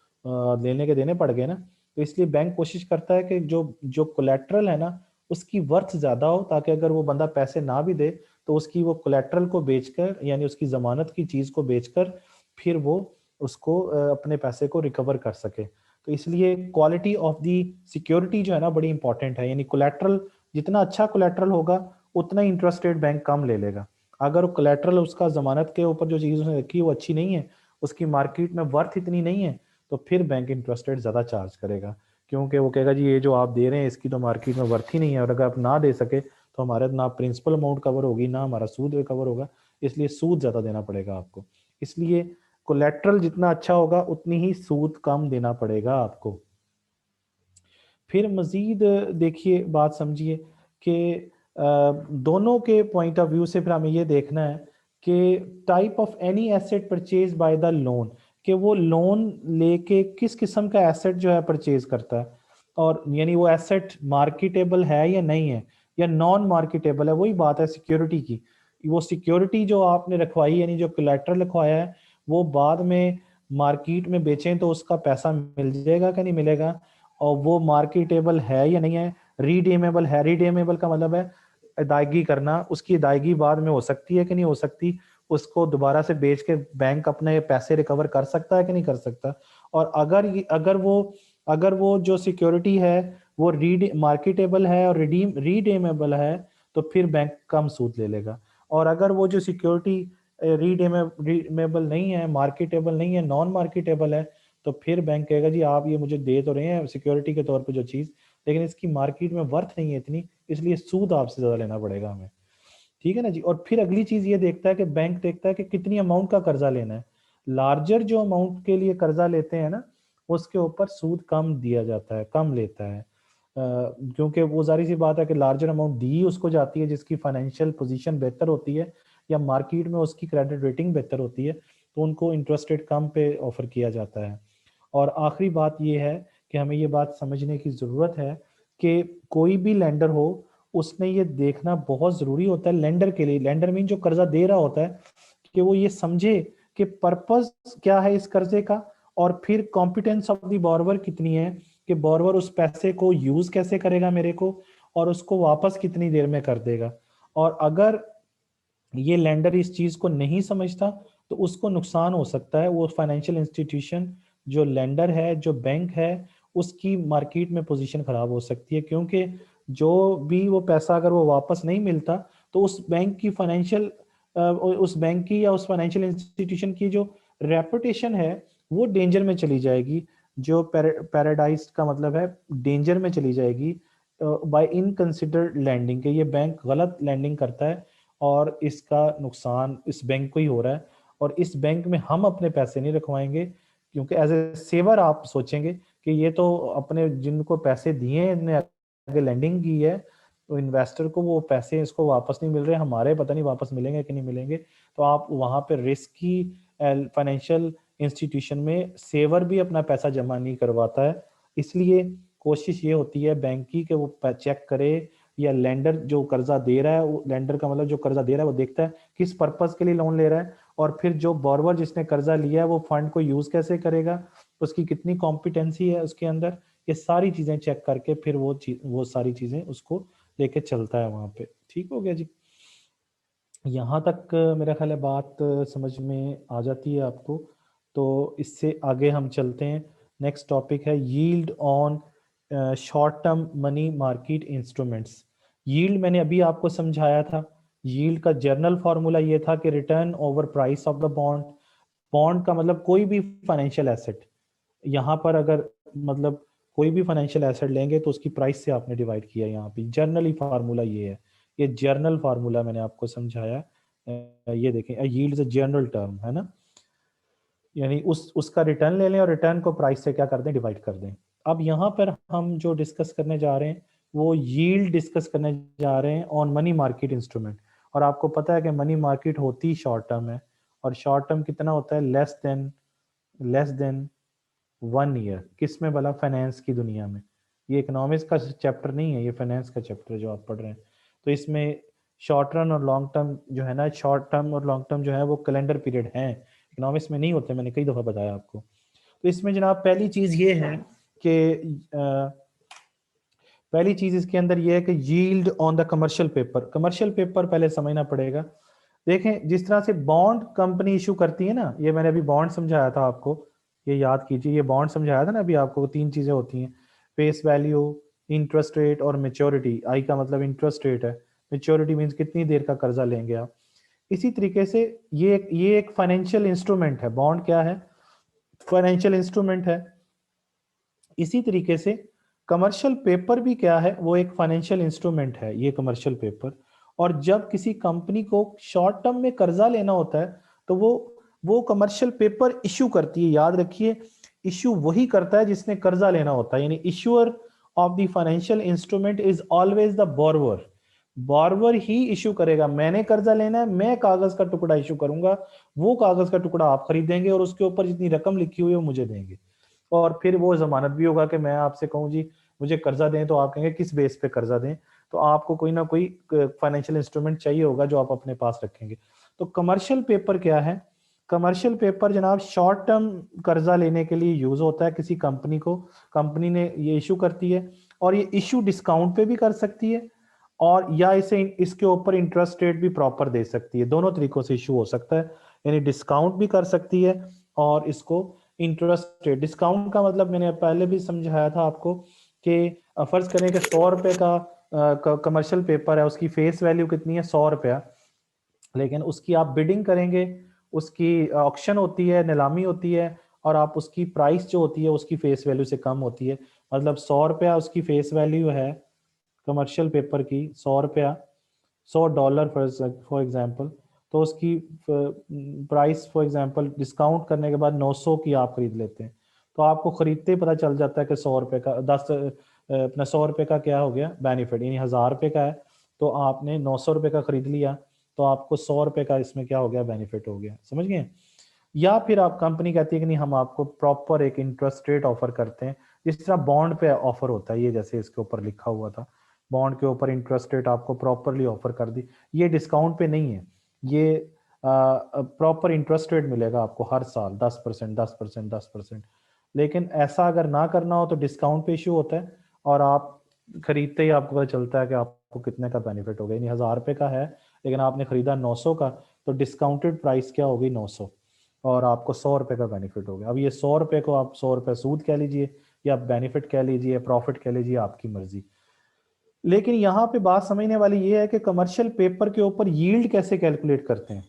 लेने के देने पड़ गए ना। तो इसलिए बैंक कोशिश करता है कि जो जो कोलेटरल है ना उसकी वर्थ ज्यादा हो, ताकि अगर वो बंदा पैसे ना भी दे तो उसकी वो कोलेटरल को बेचकर, यानी उसकी जमानत की चीज को बेचकर फिर वो उसको अपने पैसे को रिकवर कर सके। तो इसलिए क्वालिटी ऑफ दी सिक्योरिटी जो है ना बड़ी इंपॉर्टेंट है, यानी कोलेटरल जितना अच्छा कोलेटरल होगा उतना ही इंटरेस्ट रेट बैंक कम ले लेगा। अगर कोलेटरल उसका जमानत के ऊपर जो चीज उसने रखी है वो अच्छी नहीं है, उसकी मार्केट में वर्थ इतनी नहीं है, तो फिर बैंक इंटरेस्ट रेट ज्यादा चार्ज करेगा, क्योंकि वो कहेगा जी ये जो आप दे रहे हैं इसकी तो मार्केट में वर्थ ही नहीं है, और अगर आप ना दे सके तो हमारे ना प्रिंसिपल अमाउंट कवर होगी ना हमारा सूद रिकवर होगा, इसलिए सूद ज्यादा देना पड़ेगा आपको। इसलिए कोलेटरल जितना अच्छा होगा उतनी ही सूद कम देना पड़ेगा आपको। फिर मजीद देखिए, बात समझिए कि दोनों के पॉइंट ऑफ व्यू से फिर हमें ये देखना है कि type of any asset purchase by the loan, कि वो लोन लेके किस किस्म का एसेट जो है परचेज करता है, और यानी वो एसेट मार्केटेबल है या नहीं है या नॉन मार्केटेबल है। वही बात है सिक्योरिटी की। वो सिक्योरिटी जो आपने रखवाई यानी जो कोलेटरल रखवाया है वो बाद में मार्केट में बेचें तो उसका पैसा मिल जाएगा कि नहीं मिलेगा, और वो मार्केटेबल है या नहीं है, रीडेमेबल है। रीडेमेबल का मतलब है अदायगी करना, उसकी अदायगी बाद में हो सकती है कि नहीं हो सकती, उसको दोबारा से बेच के बैंक अपने पैसे रिकवर कर सकता है कि नहीं कर सकता। और अगर वो जो सिक्योरिटी है वो रीड मार्केटेबल है और रीडेमेबल है, तो फिर बैंक कम सूद ले लेगा। और अगर वो जो सिक्योरिटी रीडेमेबल नहीं है, मार्केटेबल नहीं है, नॉन मार्केटेबल है, तो फिर बैंक कहेगा जी आप ये मुझे दे तो रहे हैं सिक्योरिटी के तौर पे जो चीज, लेकिन इसकी मार्केट में वर्थ नहीं है इतनी, इसलिए सूद आपसे ज्यादा लेना पड़ेगा हमें। ठीक है ना जी। और फिर अगली चीज ये देखता है कि बैंक देखता है कि कितनी अमाउंट का कर्जा लेना है। लार्जर जो अमाउंट के लिए कर्जा लेते हैं ना, उसके ऊपर सूद कम दिया जाता है, कम लेता है। क्योंकि वो जारी सी बात है कि लार्जर अमाउंट दी उसको जाती है जिसकी फाइनेंशियल पोजीशन बेहतर होती है या मार्केट में उसकी क्रेडिट रेटिंग बेहतर होती है, तो उनको इंटरेस्ट रेट कम पे ऑफर किया जाता है। और आखिरी बात ये है कि हमें ये बात समझने की ज़रूरत है कि कोई भी लेंडर हो, उसने ये देखना बहुत ज़रूरी होता है लेंडर के लिए, लेंडर मीन जो कर्जा दे रहा होता है, कि वो ये समझे कि पर्पस क्या है इस कर्जे का, और फिर कॉम्पिटेंस ऑफ द बोरोवर कितनी है, कि बोरोवर उस पैसे को यूज कैसे करेगा मेरे को, और उसको वापस कितनी देर में कर देगा। और अगर ये लेंडर इस चीज को नहीं समझता तो उसको नुकसान हो सकता है। वो फाइनेंशियल इंस्टीट्यूशन जो लेंडर है, जो बैंक है, उसकी मार्केट में पोजीशन खराब हो सकती है, क्योंकि जो भी वो पैसा अगर वो वापस नहीं मिलता तो उस बैंक की फाइनेंशियल उस बैंक की या उस फाइनेंशियल इंस्टीट्यूशन की जो रेपुटेशन है वो डेंजर में चली जाएगी। जो पैराडाइज का मतलब है डेंजर में चली जाएगी बाय इनकंसिडर्ड लैंडिंग, के ये बैंक गलत लैंडिंग करता है और इसका नुकसान इस बैंक को ही हो रहा है। और इस बैंक में हम अपने पैसे नहीं रखवाएंगे, क्योंकि एज ए सेवर आप सोचेंगे कि ये तो अपने जिनको पैसे दिए हैं इनने आगे लैंडिंग की है, तो इन्वेस्टर को वो पैसे इसको वापस नहीं मिल रहे, हमारे पता नहीं वापस मिलेंगे कि नहीं मिलेंगे। तो आप वहां पे रिस्की फाइनेंशियल इंस्टीट्यूशन में सेवर भी अपना पैसा जमा नहीं करवाता है। इसलिए कोशिश ये होती है बैंक की कि वो चेक करे, या लेंडर जो कर्जा दे रहा है, वो लेंडर का मतलब जो कर्जा दे रहा है वो देखता है किस पर्पस के लिए लोन ले रहा है, और फिर जो बोरोवर जिसने कर्जा लिया है वो फंड को यूज कैसे करेगा, उसकी कितनी कॉम्पिटेंसी है उसके अंदर, ये सारी चीजें चेक करके फिर वो सारी चीजें उसको लेके चलता है वहां पे। ठीक हो गया जी। यहाँ तक मेरा ख्याल है बात समझ में आ जाती है आपको। तो इससे आगे हम चलते हैं। नेक्स्ट टॉपिक है yield on short term money market instruments. Yield मैंने अभी आपको समझाया था। यील्ड का जर्नल फॉर्मूला ये था कि return over price of the bond. Bond का मतलब कोई भी फाइनेंशियल एसेट, यहाँ पर अगर मतलब कोई भी फाइनेंशियल एसेट लेंगे तो उसकी प्राइस से आपने डिवाइड किया। यहाँ पे जर्नली फार्मूला ये है, ये जर्नल फार्मूला मैंने आपको समझाया। ये देखें, yield is a general term है ना, यानी उसका रिटर्न ले लें और रिटर्न को प्राइस से क्या कर दें, डिवाइड कर दें। अब यहाँ पर हम जो डिस्कस करने जा रहे हैं वो यील्ड डिस्कस करने जा रहे हैं ऑन मनी मार्केट इंस्ट्रूमेंट। और आपको पता है कि मनी मार्केट होती शॉर्ट टर्म है, और शॉर्ट टर्म कितना होता है, लेस देन 1 ईयर। किस में भला, फाइनेंस की दुनिया में। ये इकोनॉमिक्स का चैप्टर नहीं है, ये फाइनेंस का चैप्टर है जो आप पढ़ रहे हैं। तो इसमें शॉर्ट टर्म और लॉन्ग टर्म जो है ना, शॉर्ट टर्म और लॉन्ग टर्म जो है वो कैलेंडर पीरियड हैं, इकोनॉमिक्स में नहीं होते, मैंने कई दफ़ा बताया आपको। तो इसमें जनाब पहली चीज़ ये है कि पहली चीज़ इसके अंदर ये है कि yield on the commercial paper. Commercial paper पहले समझना पड़ेगा। देखें, जिस तरह से बॉन्ड कंपनी इशू करती है ना, ये मैंने अभी बॉन्ड समझाया था आपको, ये याद कीजिए, ये बॉन्ड समझाया था ना अभी आपको। 3 चीजें होती हैं, फेस वैल्यू, इंटरेस्ट रेट और मेच्योरिटी। आई का मतलब इंटरेस्ट रेट है, मेच्योरिटी मीन्स कितनी देर का कर्जा लेंगे आप। इसी तरीके से ये एक फाइनेंशियल इंस्ट्रूमेंट है। बॉन्ड क्या है, फाइनेंशियल इंस्ट्रूमेंट है। इसी तरीके से कमर्शियल पेपर भी क्या है, वो एक फाइनेंशियल इंस्ट्रूमेंट है, ये कमर्शियल पेपर। और जब किसी कंपनी को शॉर्ट टर्म में कर्जा लेना होता है तो वो कमर्शियल पेपर इशू करती है। याद रखिए, इशू वही करता है जिसने कर्जा लेना होता है, यानी issuer of the financial instrument is always the borrower. Borrower he issue करेगा। मैंने कर्जा लेना है, मैं कागज का टुकड़ा इशू करूंगा, वो कागज का टुकड़ा आप खरीदेंगे और उसके ऊपर जितनी रकम लिखी हुई है वो मुझे देंगे। और फिर वो जमानत भी होगा कि मैं आपसे कहूँ जी मुझे कर्जा दें, तो आप कहेंगे किस बेस पे कर्जा दें, तो आपको कोई ना कोई फाइनेंशियल इंस्ट्रूमेंट चाहिए होगा जो आप अपने पास रखेंगे। तो कमर्शियल पेपर क्या है, कमर्शियल पेपर जनाब शॉर्ट टर्म कर्जा लेने के लिए यूज होता है किसी कंपनी को, कंपनी ने ये इशू करती है, और ये इशू डिस्काउंट पे भी कर सकती है, और या इसे इसके ऊपर इंटरेस्ट रेट भी प्रॉपर दे सकती है। दोनों तरीकों से इशू हो सकता है, यानी डिस्काउंट भी कर सकती है और इसको इंटरेस्ट रेट। डिस्काउंट का मतलब मैंने पहले भी समझाया था आपको कि फर्ज करें कि 100 रुपए का कमर्शियल पेपर है, उसकी फेस वैल्यू कितनी है, 100 रुपया, लेकिन उसकी आप बिडिंग करेंगे, उसकी ऑक्शन होती है, नीलामी होती है, और आप उसकी प्राइस जो होती है उसकी फेस वैल्यू से कम होती है। मतलब 100 रुपया उसकी फेस वैल्यू है कमर्शियल पेपर की, 100 रुपया, $100 फॉर एग्जांपल, तो उसकी प्राइस फॉर एग्जांपल डिस्काउंट करने के बाद 900 की आप खरीद लेते हैं, तो आपको खरीदते ही पता चल जाता है कि 100 रुपए का अपना 100 रुपए का क्या हो गया बेनिफिट, यानी 1000 रुपए का है तो आपने 900 रुपए का खरीद लिया, तो आपको 100 रुपए का इसमें क्या हो गया बेनिफिट हो गया, समझ गए। या फिर आप कंपनी कहती है कि नहीं हम आपको प्रॉपर एक इंटरेस्ट रेट ऑफर करते हैं, जिस तरह बॉन्ड पे ऑफर होता है, ये जैसे इसके ऊपर लिखा हुआ था, बॉन्ड के ऊपर इंटरेस्ट रेट आपको प्रॉपरली ऑफर कर दी, ये डिस्काउंट पे नहीं है, ये प्रॉपर इंटरेस्ट रेट मिलेगा आपको हर साल 10%, 10%, 10%। लेकिन ऐसा अगर ना करना हो तो डिस्काउंट पे इशू होता है, और आप खरीदते ही आपको पता चलता है कि आपको कितने का बेनिफिट हो गया, यानी 1000 रुपए का है लेकिन आपने खरीदा 900 का, तो डिस्काउंटेड प्राइस क्या होगी 900, और आपको 100 रुपए का बेनिफिट हो गया। अब ये 100 रुपए को आप 100 रुपए सूद कह लीजिए या बेनिफिट कह लीजिए, प्रॉफिट कह लीजिए, आपकी मर्जी। लेकिन यहाँ पे बात समझने वाली ये है कि कमर्शियल पेपर के ऊपर यील्ड कैसे कैलकुलेट करते हैं।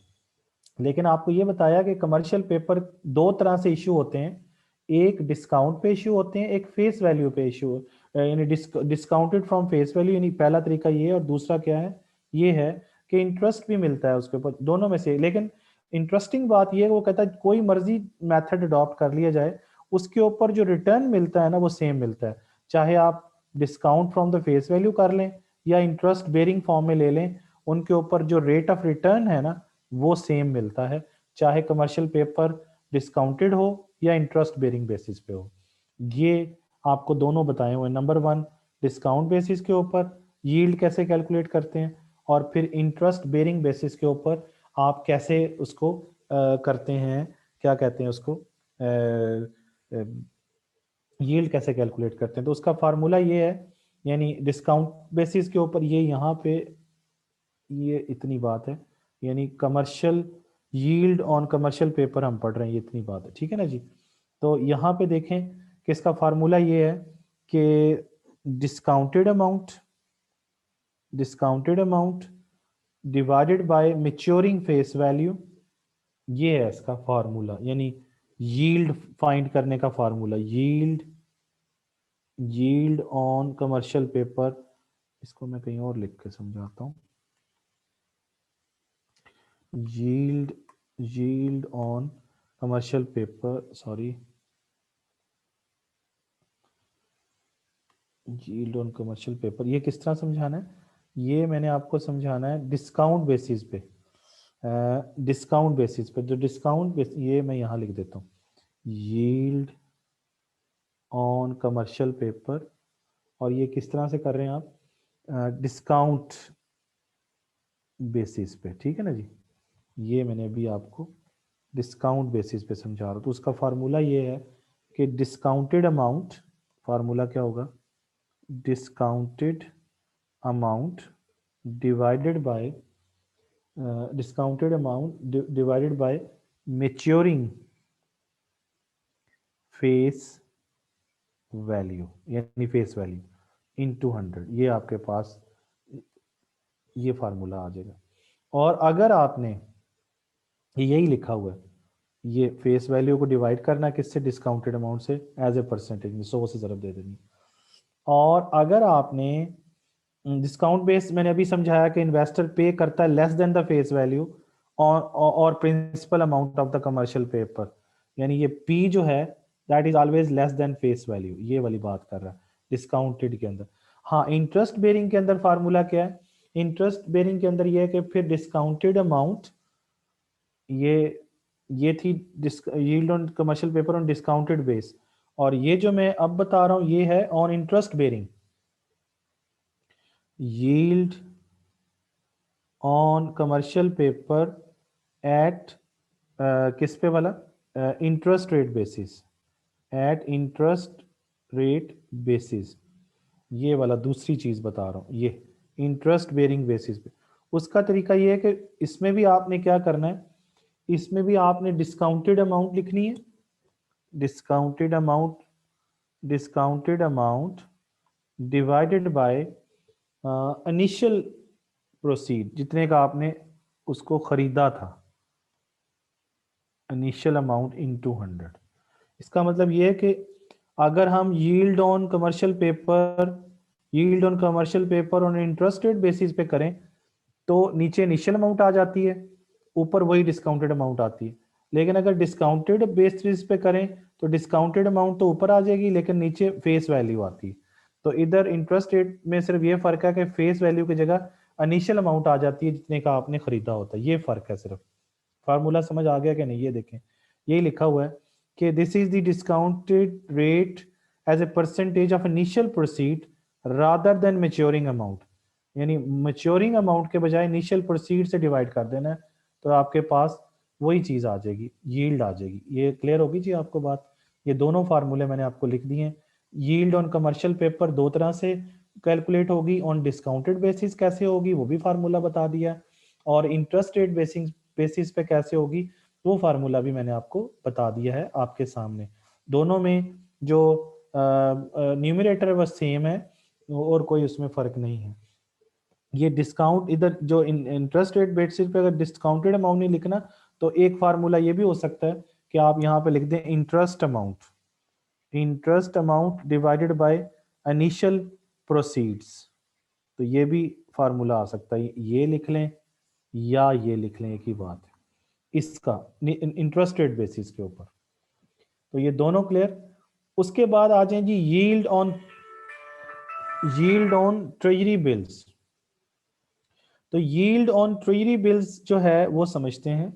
लेकिन आपको ये बताया कि कमर्शियल पेपर दो तरह से इशू होते हैं, एक डिस्काउंट पे इशू होते हैं, एक फेस वैल्यू पे इशू, यानी डिस्काउंटेड फ्रॉम फेस वैल्यू, यानी पहला तरीका ये है, और दूसरा क्या है, ये है कि इंटरेस्ट भी मिलता है उसके ऊपर, दोनों में से। लेकिन इंटरेस्टिंग बात ये है, वो कहता है कोई मर्जी मेथड अडॉप्ट कर लिया जाए, उसके ऊपर जो रिटर्न मिलता है ना वो सेम मिलता है, चाहे आप discount from the face value कर लें या इंटरेस्ट बेरिंग फॉर्म में ले लें, उनके ऊपर जो रेट ऑफ रिटर्न है ना वो सेम मिलता है, चाहे कमर्शियल पेपर डिस्काउंटेड हो या इंटरेस्ट बेरिंग बेसिस पे हो। ये आपको दोनों बताए हुए, नंबर 1 डिस्काउंट बेसिस के ऊपर यील्ड कैसे कैलकुलेट करते हैं, और फिर इंटरेस्ट बेरिंग बेसिस के ऊपर आप कैसे उसको करते हैं, क्या कहते हैं उसको, यील्ड कैसे कैलकुलेट करते हैं। तो उसका फार्मूला ये है, यानी डिस्काउंट बेसिस के ऊपर ये यहाँ पे ये इतनी बात है, यानी commercial yield on commercial paper हम पढ़ रहे हैं, ये इतनी बात है, ठीक है ना जी। तो यहाँ पे देखें कि इसका फार्मूला ये है कि discounted amount divided by maturing face value, ये है इसका फार्मूला, यानी यील्ड फाइंड करने का formula, yield on commercial paper. इसको मैं कहीं और लिख के समझाता हूँ, yield yield on commercial paper, sorry, yield on commercial paper ये किस तरह समझाना है, ये मैंने आपको समझाना है डिस्काउंट बेसिस पे, डिस्काउंट बेसिस पे, जो डिस्काउंट बेस, ये मैं यहाँ लिख देता हूँ, yield on commercial paper, और ये किस तरह से कर रहे हैं आप, डिस्काउंट बेसिस पे, ठीक है ना जी। ये मैंने अभी आपको डिस्काउंट बेसिस पे समझा रहा हूँ, तो उसका फार्मूला ये है कि डिस्काउंटेड अमाउंट, फार्मूला क्या होगा, discounted amount divided by divided by maturing face value, यानी फेस वैल्यू इनटू 100, ये आपके पास ये फार्मूला आ जाएगा। और अगर आपने यही लिखा हुआ है, ये फेस वैल्यू को डिवाइड करना किससे, डिस्काउंटेड अमाउंट से, एज ए परसेंटेज में 100 से ज़रब दे देनी। और अगर आपने डिस्काउंट बेस, मैंने अभी समझाया कि इन्वेस्टर पे करता है less than the face value और principal amount of the commercial paper, यानी ये पी जो है that is always less than face value, ये वाली बात कर रहा है डिस्काउंटेड के अंदर। हाँ, इंटरेस्ट बेरिंग के अंदर फार्मूला क्या है, इंटरेस्ट बेरिंग के अंदर ये है कि फिर डिस्काउंटेड अमाउंट, ये थी yield on commercial paper on discounted base, और ये जो मैं अब बता रहा हूं ये है on interest bearing, yield on commercial paper at किस पे वाला, interest rate basis, at interest rate basis, ये वाला दूसरी चीज बता रहा हूँ, ये इंटरेस्ट बेरिंग बेसिस पे। उसका तरीका ये है कि इसमें भी आपने क्या करना है, इसमें भी आपने डिस्काउंटेड अमाउंट लिखनी है, discounted amount, discounted amount divided by initial proceed, जितने का आपने उसको खरीदा था, इनिशियल अमाउंट इनटू 100। इसका मतलब ये है कि अगर हम yield on commercial paper, yield on commercial paper on interest rate basis पे करें तो नीचे इनिशियल अमाउंट आ जाती है, ऊपर वही डिस्काउंटेड अमाउंट आती है। लेकिन अगर डिस्काउंटेड बेसिस पे करें तो डिस्काउंटेड अमाउंट तो ऊपर आ जाएगी लेकिन नीचे फेस वैल्यू आती है। तो इधर इंटरेस्ट रेट में सिर्फ ये फर्क है कि फेस वैल्यू की जगह इनिशियल अमाउंट आ जाती है जितने का आपने खरीदा होता है, ये फर्क है सिर्फ। फार्मूला समझ आ गया कि नहीं, ये देखें, यही लिखा हुआ है कि this is the discounted rate as a percentage of initial proceed rather than maturing amount, यानी मैच्योरिंग अमाउंट के बजाय इनिशियल प्रोसीड से डिवाइड कर देना है, तो आपके पास वही चीज आ जाएगी, यील्ड आ जाएगी। ये क्लियर होगी जी आपको बात। ये दोनों फार्मूले मैंने आपको लिख दिए हैं। यील्ड ऑन कमर्शियल पेपर दो तरह से कैलकुलेट होगी, ऑन डिस्काउंटेड बेसिस कैसे होगी वो भी फार्मूला बता दिया, और इंटरेस्ट रेट बेसिस पे कैसे होगी वो फार्मूला भी मैंने आपको बता दिया है आपके सामने। दोनों में जो न्यूमरेटर है वह सेम है और कोई उसमें फर्क नहीं है। ये डिस्काउंट इधर जो इंटरेस्ट रेट बेसिस पे अगर डिस्काउंटेड अमाउंट नहीं लिखना तो एक फार्मूला ये भी हो सकता है कि आप यहाँ पे लिख दें interest amount, interest amount divided by initial proceeds, तो ये भी फार्मूला आ सकता है, ये लिख लें या ये लिख लें, एक ही बात है इसका इंटरेस्ट रेट बेसिस के ऊपर। तो ये दोनों क्लियर। उसके बाद आ जाए जी yield on, yield on treasury bills. तो यील्ड ऑन ट्रेजरी बिल्स जो है वो समझते हैं।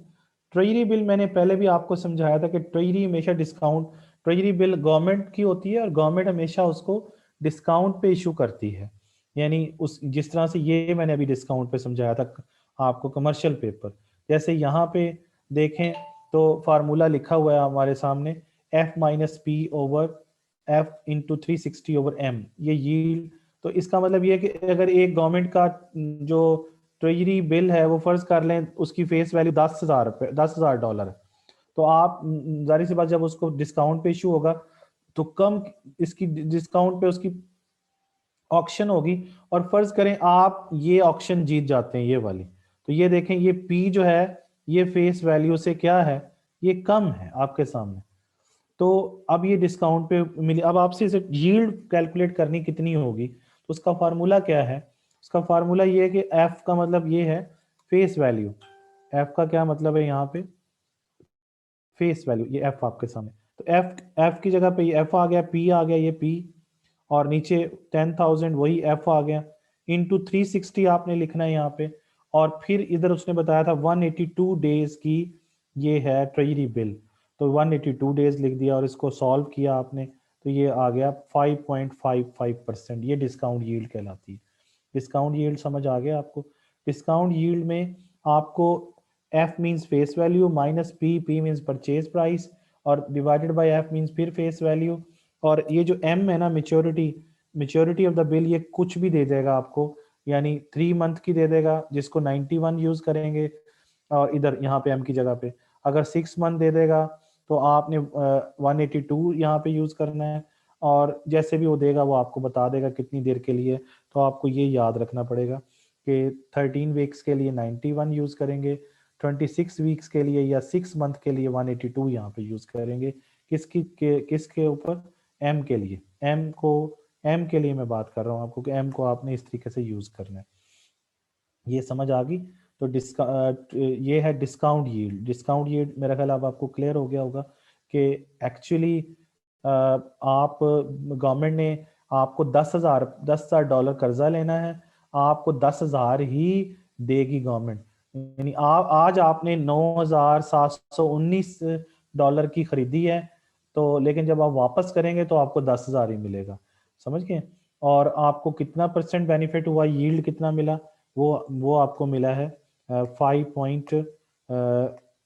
ट्रेजरी बिल मैंने पहले भी आपको समझाया था कि ट्रेजरी हमेशा डिस्काउंट, ट्रेजरी बिल गवर्नमेंट की होती है और गवर्नमेंट हमेशा उसको डिस्काउंट पे इशू करती है, यानी उस जिस तरह से ये मैंने अभी डिस्काउंट पे समझाया था आपको कमर्शियल पेपर, जैसे यहाँ पे देखें तो फार्मूला लिखा हुआ है हमारे सामने, F minus P over F into 360/m, ये यील्ड। तो इसका मतलब ये है कि अगर एक गवर्नमेंट का जो ट्रेजरी बिल है वो फर्ज कर लें उसकी फेस वैल्यू 10,000 रुपये, $10,000 है, तो आप जाहिर सी बात जब उसको डिस्काउंट पे इशू होगा तो कम इसकी डिस्काउंट पे उसकी ऑक्शन होगी, और फर्ज करें आप ये ऑक्शन जीत जाते हैं ये वाली, तो ये देखें ये पी जो है ये फेस वैल्यू से क्या है, ये कम है आपके सामने। तो अब ये डिस्काउंट पे मिली, अब आपसे इसे यील्ड कैलकुलेट करनी कितनी होगी, तो उसका फार्मूला क्या है, उसका फार्मूला ये है कि एफ का मतलब ये है फेस वैल्यू, एफ का क्या मतलब है यहाँ पे फेस वैल्यू, ये एफ आपके सामने, तो एफ एफ की जगह पे ये एफ आ गया, पी आ गया, ये पी, और नीचे 10,000 वही एफ आ गया, इंटू 360 आपने लिखना है यहाँ पे, और फिर इधर उसने बताया था 182 डेज की ये है ट्रेजरी बिल, तो 182 डेज लिख दिया और इसको सॉल्व किया आपने, तो ये आ गया 5.55%, ये डिस्काउंट यील्ड कहलाती है। डिस्काउंट यील्ड समझ आ गया आपको। डिस्काउंट यील्ड में आपको F means face value minus P, P means purchase price, और डिवाइडेड बाय एफ मीन्स फिर फेस वैल्यू, और ये जो एम है ना maturity, maturity of the bill, ये कुछ भी दे देगा आपको, यानी 3 मंथ की दे देगा जिसको 91 यूज करेंगे, और इधर यहाँ पे एम की जगह पे अगर 6 मंथ दे देगा तो आपने 182 यहाँ पे यूज करना है, और जैसे भी वो देगा वो आपको बता देगा कितनी देर के लिए, तो आपको ये याद रखना पड़ेगा कि 13 वीक्स के लिए 91 यूज करेंगे, 26 वीक्स के लिए या 6 मंथ के लिए 182 यहाँ पे यूज करेंगे। किसके ऊपर, एम के लिए, एम को, एम के लिए मैं बात कर रहा हूँ आपको कि एम को आपने इस तरीके से यूज करना है। ये समझ आ गई। तो ये है डिस्काउंट यील्ड। डिस्काउंट यील्ड मेरा ख्याल अब आपको क्लियर हो गया होगा कि एक्चुअली आप गवर्नमेंट ने आपको 10,000 डॉलर कर्जा लेना है, आपको 10,000 ही देगी गवर्नमेंट, यानी आज आपने $9,719 की खरीदी है, तो लेकिन जब आप वापस करेंगे तो आपको 10,000 ही मिलेगा, समझ गए। और आपको कितना परसेंट बेनिफिट हुआ, यील्ड कितना मिला, वो आपको मिला है 5.5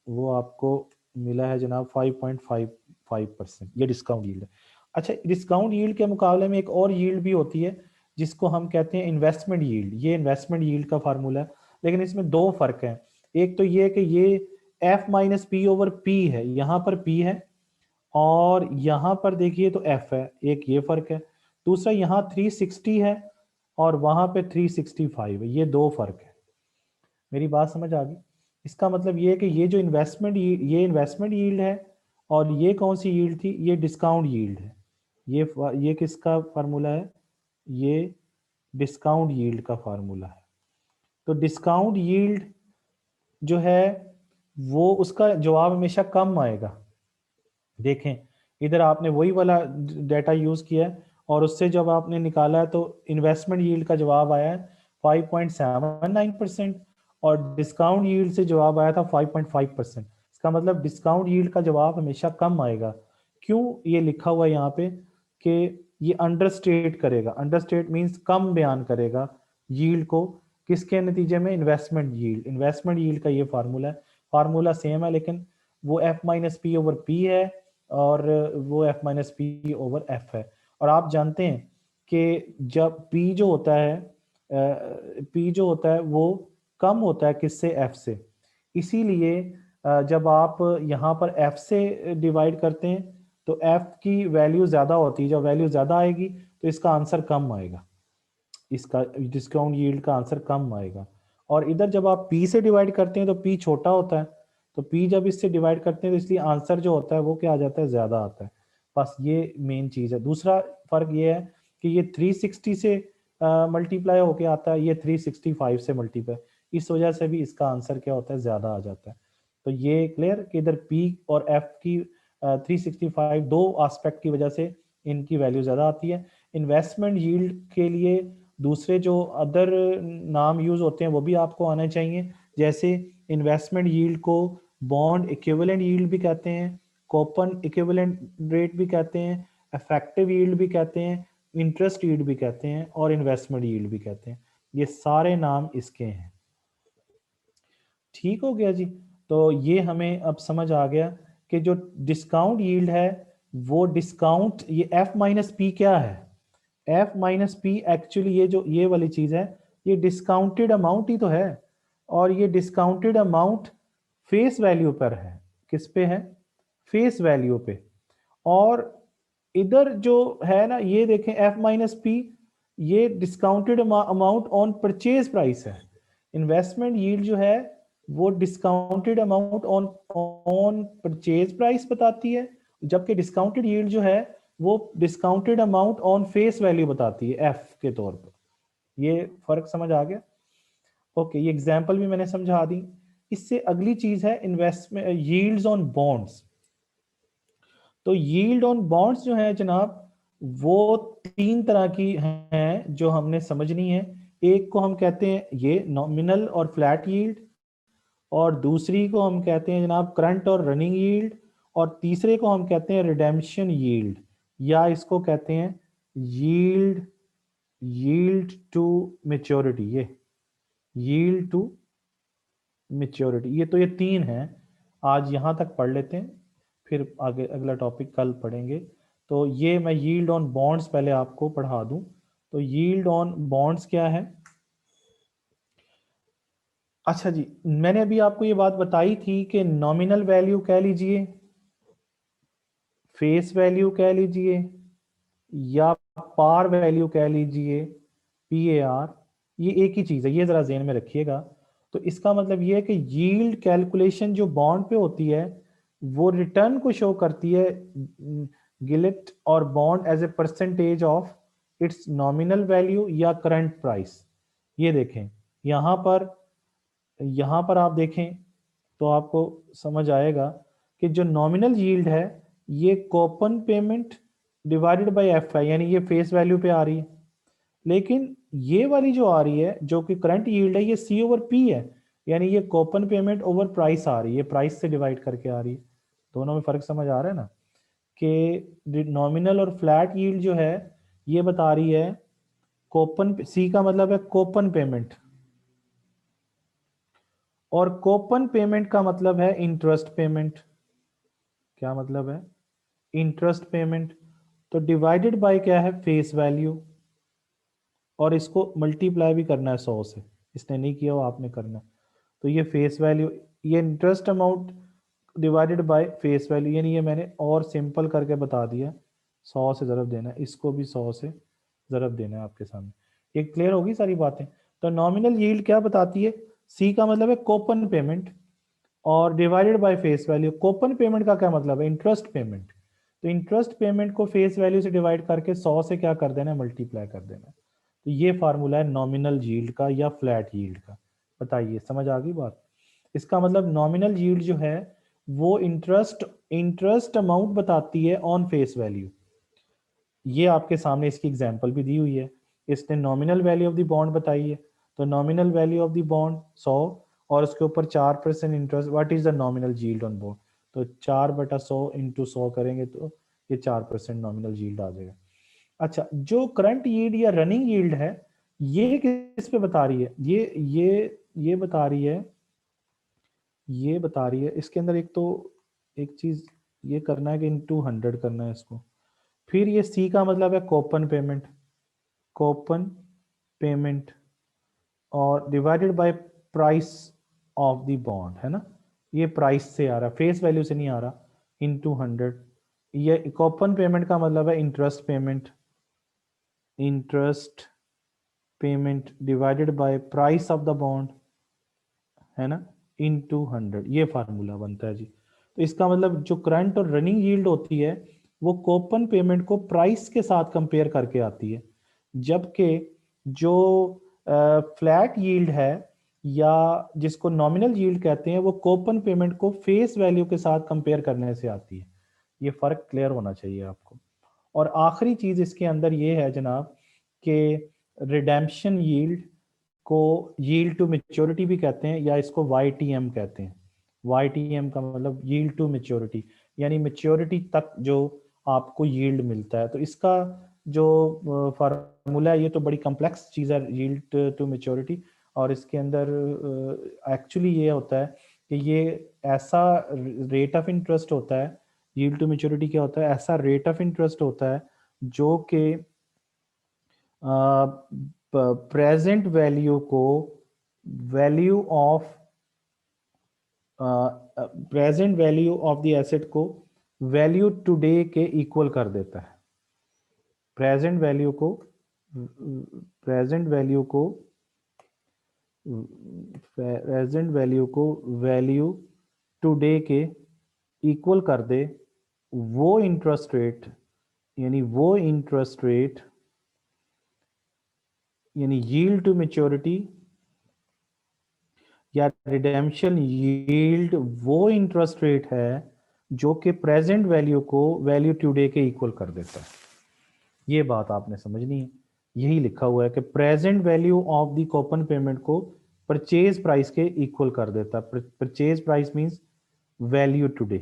वो आपको मिला है जनाब 5.55%, ये डिस्काउंट यील्ड है। अच्छा, डिस्काउंट यील्ड के मुकाबले में एक और यील्ड भी होती है जिसको हम कहते हैं इन्वेस्टमेंट यील्ड। ये इन्वेस्टमेंट यील्ड का फार्मूला है, लेकिन इसमें दो फर्क हैं। एक तो ये कि ये F minus P over P है, यहाँ पर पी है और यहाँ पर देखिए तो एफ है, एक ये फर्क है। दूसरा यहाँ 360 है और वहां पे 365 है, ये दो फर्क है। मेरी बात समझ आ गई? इसका मतलब ये है कि ये जो ये इन्वेस्टमेंट यील्ड है और ये कौन सी यील्ड थी, ये डिस्काउंट यील्ड है। ये किसका फार्मूला है, ये डिस्काउंट यील्ड का फार्मूला है। तो डिस्काउंट यील्ड जो है वो उसका जवाब हमेशा कम आएगा। देखें, इधर आपने वही वाला डाटा यूज किया है और उससे जब आपने निकाला है तो इन्वेस्टमेंट यील्ड का जवाब आया है 5.79% और डिस्काउंट यील्ड से जवाब आया था 5.5%। इसका मतलब डिस्काउंट यील्ड का जवाब हमेशा कम आएगा। क्यों ये लिखा हुआ है यहाँ पे कि ये अंडरस्टेट करेगा, अंडरस्टेट मींस कम बयान करेगा यील्ड को, किसके नतीजे में, इन्वेस्टमेंट यील्ड। इन्वेस्टमेंट यील्ड का ये फार्मूला है, फार्मूला सेम है लेकिन वो F minus P over P है और वो F minus P over F है। और आप जानते हैं कि जब पी जो होता है वो कम होता है किससे, एफ से। इसीलिए जब आप यहाँ पर एफ से डिवाइड करते हैं तो एफ की वैल्यू ज्यादा होती है, जब वैल्यू ज्यादा आएगी तो इसका आंसर कम आएगा, इसका डिस्काउंट यील्ड का आंसर कम आएगा। और इधर जब आप पी से डिवाइड करते हैं तो पी छोटा होता है, तो पी जब इससे डिवाइड करते हैं तो इसलिए आंसर जो होता है वो क्या आ जाता है, ज्यादा आता है। बस ये मेन चीज है। दूसरा फर्क ये है कि ये 360 से मल्टीप्लाई होके आता है, ये 365 से मल्टीप्लाई, इस वजह से भी इसका आंसर क्या होता है, ज्यादा आ जाता है। तो ये क्लियर कि इधर पी और एफ की 365 दो एस्पेक्ट की वजह से इनकी वैल्यू ज्यादा आती है। इन्वेस्टमेंट यील्ड के लिए दूसरे जो अदर नाम यूज होते हैं वो भी आपको आने चाहिए, जैसे इन्वेस्टमेंट यील्ड को बॉन्ड इक्विवेलेंट यील्ड भी कहते हैं, कूपन इक्विवेलेंट रेट भी कहते हैं, इफेक्टिव यील्ड भी कहते हैं, इंटरेस्ट यील्ड भी कहते हैं और इन्वेस्टमेंट यील्ड भी कहते हैं। ये सारे नाम इसके हैं। ठीक हो गया जी। तो ये हमें अब समझ आ गया कि जो डिस्काउंट यील्ड है वो डिस्काउंट, ये एफ माइनस पी क्या है, एफ माइनस पी एक्चुअली ये जो ये वाली चीज है ये डिस्काउंटेड अमाउंट ही तो है, और ये डिस्काउंटेड अमाउंट फेस वैल्यू पर है। किस पे है, फेस वैल्यू पे। और इधर जो है ना, ये देखें एफ माइनस पी, ये discounted amount on purchase price है। इन्वेस्टमेंट यील्ड जो है वो discounted amount on on purchase price बताती है, जबकि डिस्काउंटेड यील्ड जो है वो discounted amount on face value बताती है एफ के तौर पर। ये फर्क समझ आ गया? ओके, ये एग्जांपल भी मैंने समझा दी। इससे अगली चीज है इन्वेस्टमेंट यील्ड्स ऑन बॉन्ड्स। तो यील्ड ऑन बॉन्ड्स जो है जनाब वो तीन तरह की हैं जो हमने समझनी है। एक को हम कहते हैं ये नॉमिनल और फ्लैट यील्ड, और दूसरी को हम कहते हैं जनाब करंट और रनिंग यील्ड, और तीसरे को हम कहते हैं रिडेम्पशन यील्ड, या इसको कहते हैं यील्ड यील्ड टू मेच्योरिटी। ये यील्ड टू मेच्योरिटी, ये तो ये तीन हैं। आज यहाँ तक पढ़ लेते हैं, फिर आगे अगला टॉपिक कल पढ़ेंगे। तो ये मैं यील्ड ऑन बॉन्ड्स पहले आपको पढ़ा दूं। तो यील्ड ऑन बॉन्ड्स क्या है? अच्छा जी, मैंने अभी आपको ये बात बताई थी कि नॉमिनल वैल्यू कह लीजिए, फेस वैल्यू कह लीजिए, या पार वैल्यू कह लीजिए, PAR, ये एक ही चीज है, ये जरा ज़हन में रखिएगा। तो इसका मतलब ये है कि यील्ड कैलकुलेशन जो बॉन्ड पे होती है वो रिटर्न को शो करती है, गिलिट और bond as a percentage of its nominal value या करंट प्राइस। ये देखें यहाँ पर आप देखें तो आपको समझ आएगा कि जो नॉमिनल यील्ड है ये coupon payment divided by F है, यानी ये फेस वैल्यू पे आ रही है। लेकिन ये वाली जो आ रही है जो कि करंट यील्ड है, ये C ओवर P है, यानी ये कूपन पेमेंट ओवर प्राइस आ रही है, प्राइस से डिवाइड करके आ रही है। दोनों में फर्क समझ आ रहा है ना, कि नॉमिनल और फ्लैट यील्ड जो है ये बता रही है कूपन, C का मतलब है कूपन पेमेंट, और कूपन पेमेंट का मतलब है इंटरेस्ट पेमेंट। क्या मतलब है? Interest payment. तो डिवाइडेड बाय क्या है? फेस वैल्यू, और इसको मल्टीप्लाई भी करना है 100 से। इसने नहीं किया, वो आपने करना है। तो ये फेस वैल्यू, ये interest amount divided by face value, यानी ये मैंने और सिंपल करके बता दिया। 100 से ज़रब देना है, इसको भी 100 से ज़रब देना है आपके सामने। ये क्लियर होगी सारी बातें? तो नॉमिनल यील्ड क्या बताती है? सी का मतलब है कूपन पेमेंट, और divided by face value. Coupon payment का क्या मतलब है? Interest payment. तो इंटरेस्ट पेमेंट को फेस वैल्यू से डिवाइड करके 100 से क्या कर देना है? मल्टीप्लाई कर देना है। तो ये फार्मूला है नॉमिनल यील्ड का या फ्लैट यील्ड का। बताइए, समझ आ गई बात? इसका मतलब नॉमिनल यील्ड जो है वो इंटरेस्ट अमाउंट बताती है ऑन फेस वैल्यू। ये आपके सामने इसकी एग्जांपल भी दी हुई है। इसने nominal value of the bond बताई है। तो nominal value of the bond 100, और उसके ऊपर 4% interest. What is the nominal yield on bond? तो 4/100 इंटू 100 करेंगे तो ये 4% नॉमिनल यील्ड आ जाएगा। अच्छा, जो करंट यील्ड या रनिंग यील्ड है, ये किस पे बता रही है? ये बता रही है, ये बता रही है इसके अंदर एक तो एक चीज ये करना है कि इनटू 100 करना है इसको। फिर ये सी का मतलब है कूपन पेमेंट, कूपन पेमेंट, और divided by price of the bond, है ना? ये प्राइस से आ रहा, फेस वैल्यू से नहीं आ रहा। इनटू 100। ये कूपन पेमेंट का मतलब है interest payment, interest payment divided by price of the bond, है ना, इनटू 100। ये फार्मूला बनता है जी। तो इसका मतलब जो करंट और रनिंग यील्ड होती है वो कूपन पेमेंट को प्राइस के साथ कंपेयर करके आती है, जबकि जो फ्लैट यील्ड है या जिसको नॉमिनल यील्ड कहते हैं वो कूपन पेमेंट को फेस वैल्यू के साथ कंपेयर करने से आती है। ये फर्क क्लियर होना चाहिए आपको। और आखिरी चीज इसके अंदर ये है जनाब कि रिडेम्पशन यील्ड को यील्ड टू मेच्योरिटी भी कहते हैं, या इसको YTM कहते हैं। YTM का मतलब यील्ड टू मेच्योरिटी, यानी मेच्योरिटी तक जो आपको यील्ड मिलता है। तो इसका जो फार्मूला है ये तो बड़ी कम्प्लेक्स चीज़ है, यील्ड टू मेच्योरिटी। और इसके अंदर एक्चुअली ये होता है कि ये ऐसा रेट ऑफ इंटरेस्ट होता है। यील्ड टू मेच्योरिटी क्या होता है? ऐसा रेट ऑफ इंटरेस्ट होता है जो कि प्रेजेंट वैल्यू को value of present value of the asset को वैल्यू टुडे के इक्वल कर देता है। प्रेजेंट वैल्यू को प्रेजेंट वैल्यू को प्रेजेंट वैल्यू को वैल्यू टुडे के इक्वल कर दे, वो इंटरेस्ट रेट, यानी वो इंटरेस्ट रेट, यानी यील्ड टू मेच्योरिटी या रिडेम्पशन यील्ड वो इंटरेस्ट रेट है जो कि प्रेजेंट वैल्यू को वैल्यू टुडे के इक्वल कर देता है। ये बात आपने समझनी है। यही लिखा हुआ है कि present value of the coupon payment को परचेज प्राइस के इक्वल कर देता है। Purchase price means value today.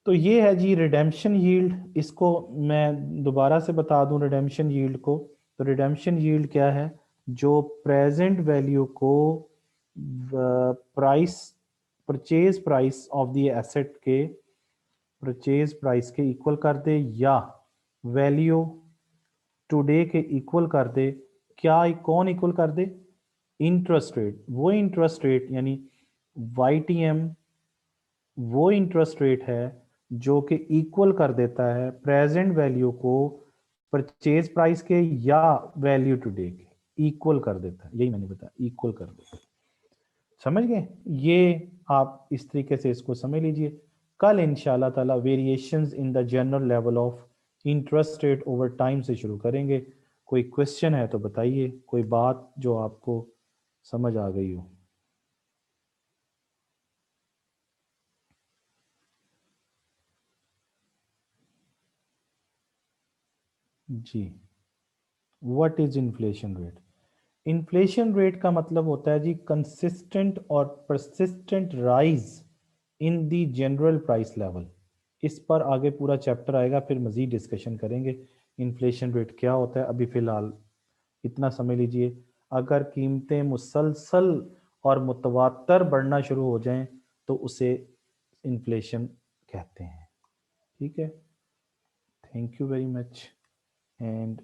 तो ये है जी रिडेम्पशन यील्ड। इसको मैं दोबारा से बता दूं रिडेम्पशन यील्ड को। तो रिडेम्पशन यील्ड क्या है? जो प्रेजेंट वैल्यू को price purchase price of the asset के परचेज प्राइस के इक्वल कर दे, या वैल्यू टुडे के इक्वल कर दे। क्या कौन इक्वल कर दे? Interest rate. वो इंटरेस्ट रेट यानी YTM वो इंटरेस्ट रेट है जो कि इक्वल कर देता है प्रेजेंट वैल्यू को परचेज प्राइस के या वैल्यू टुडे के इक्वल कर देता है। यही मैंने बताया, इक्वल कर देता है। समझ गए? ये आप इस तरीके से इसको समझ लीजिए। कल इंशाल्लाह ताला variations in the general level of interest rate over time से शुरू करेंगे। कोई क्वेश्चन है तो बताइए, कोई बात जो आपको समझ आ गई हो। जी, what is inflation rate? Inflation rate का मतलब होता है जी कंसिस्टेंट और persistent rise in the general price level. इस पर आगे पूरा चैप्टर आएगा, फिर मजीद डिस्कशन करेंगे इन्फ्लेशन रेट क्या होता है। अभी फ़िलहाल इतना समझ लीजिए, अगर कीमतें मुसलसल और मुतवातर बढ़ना शुरू हो जाएं तो उसे इन्फ्लेशन कहते हैं। ठीक है, thank you very much and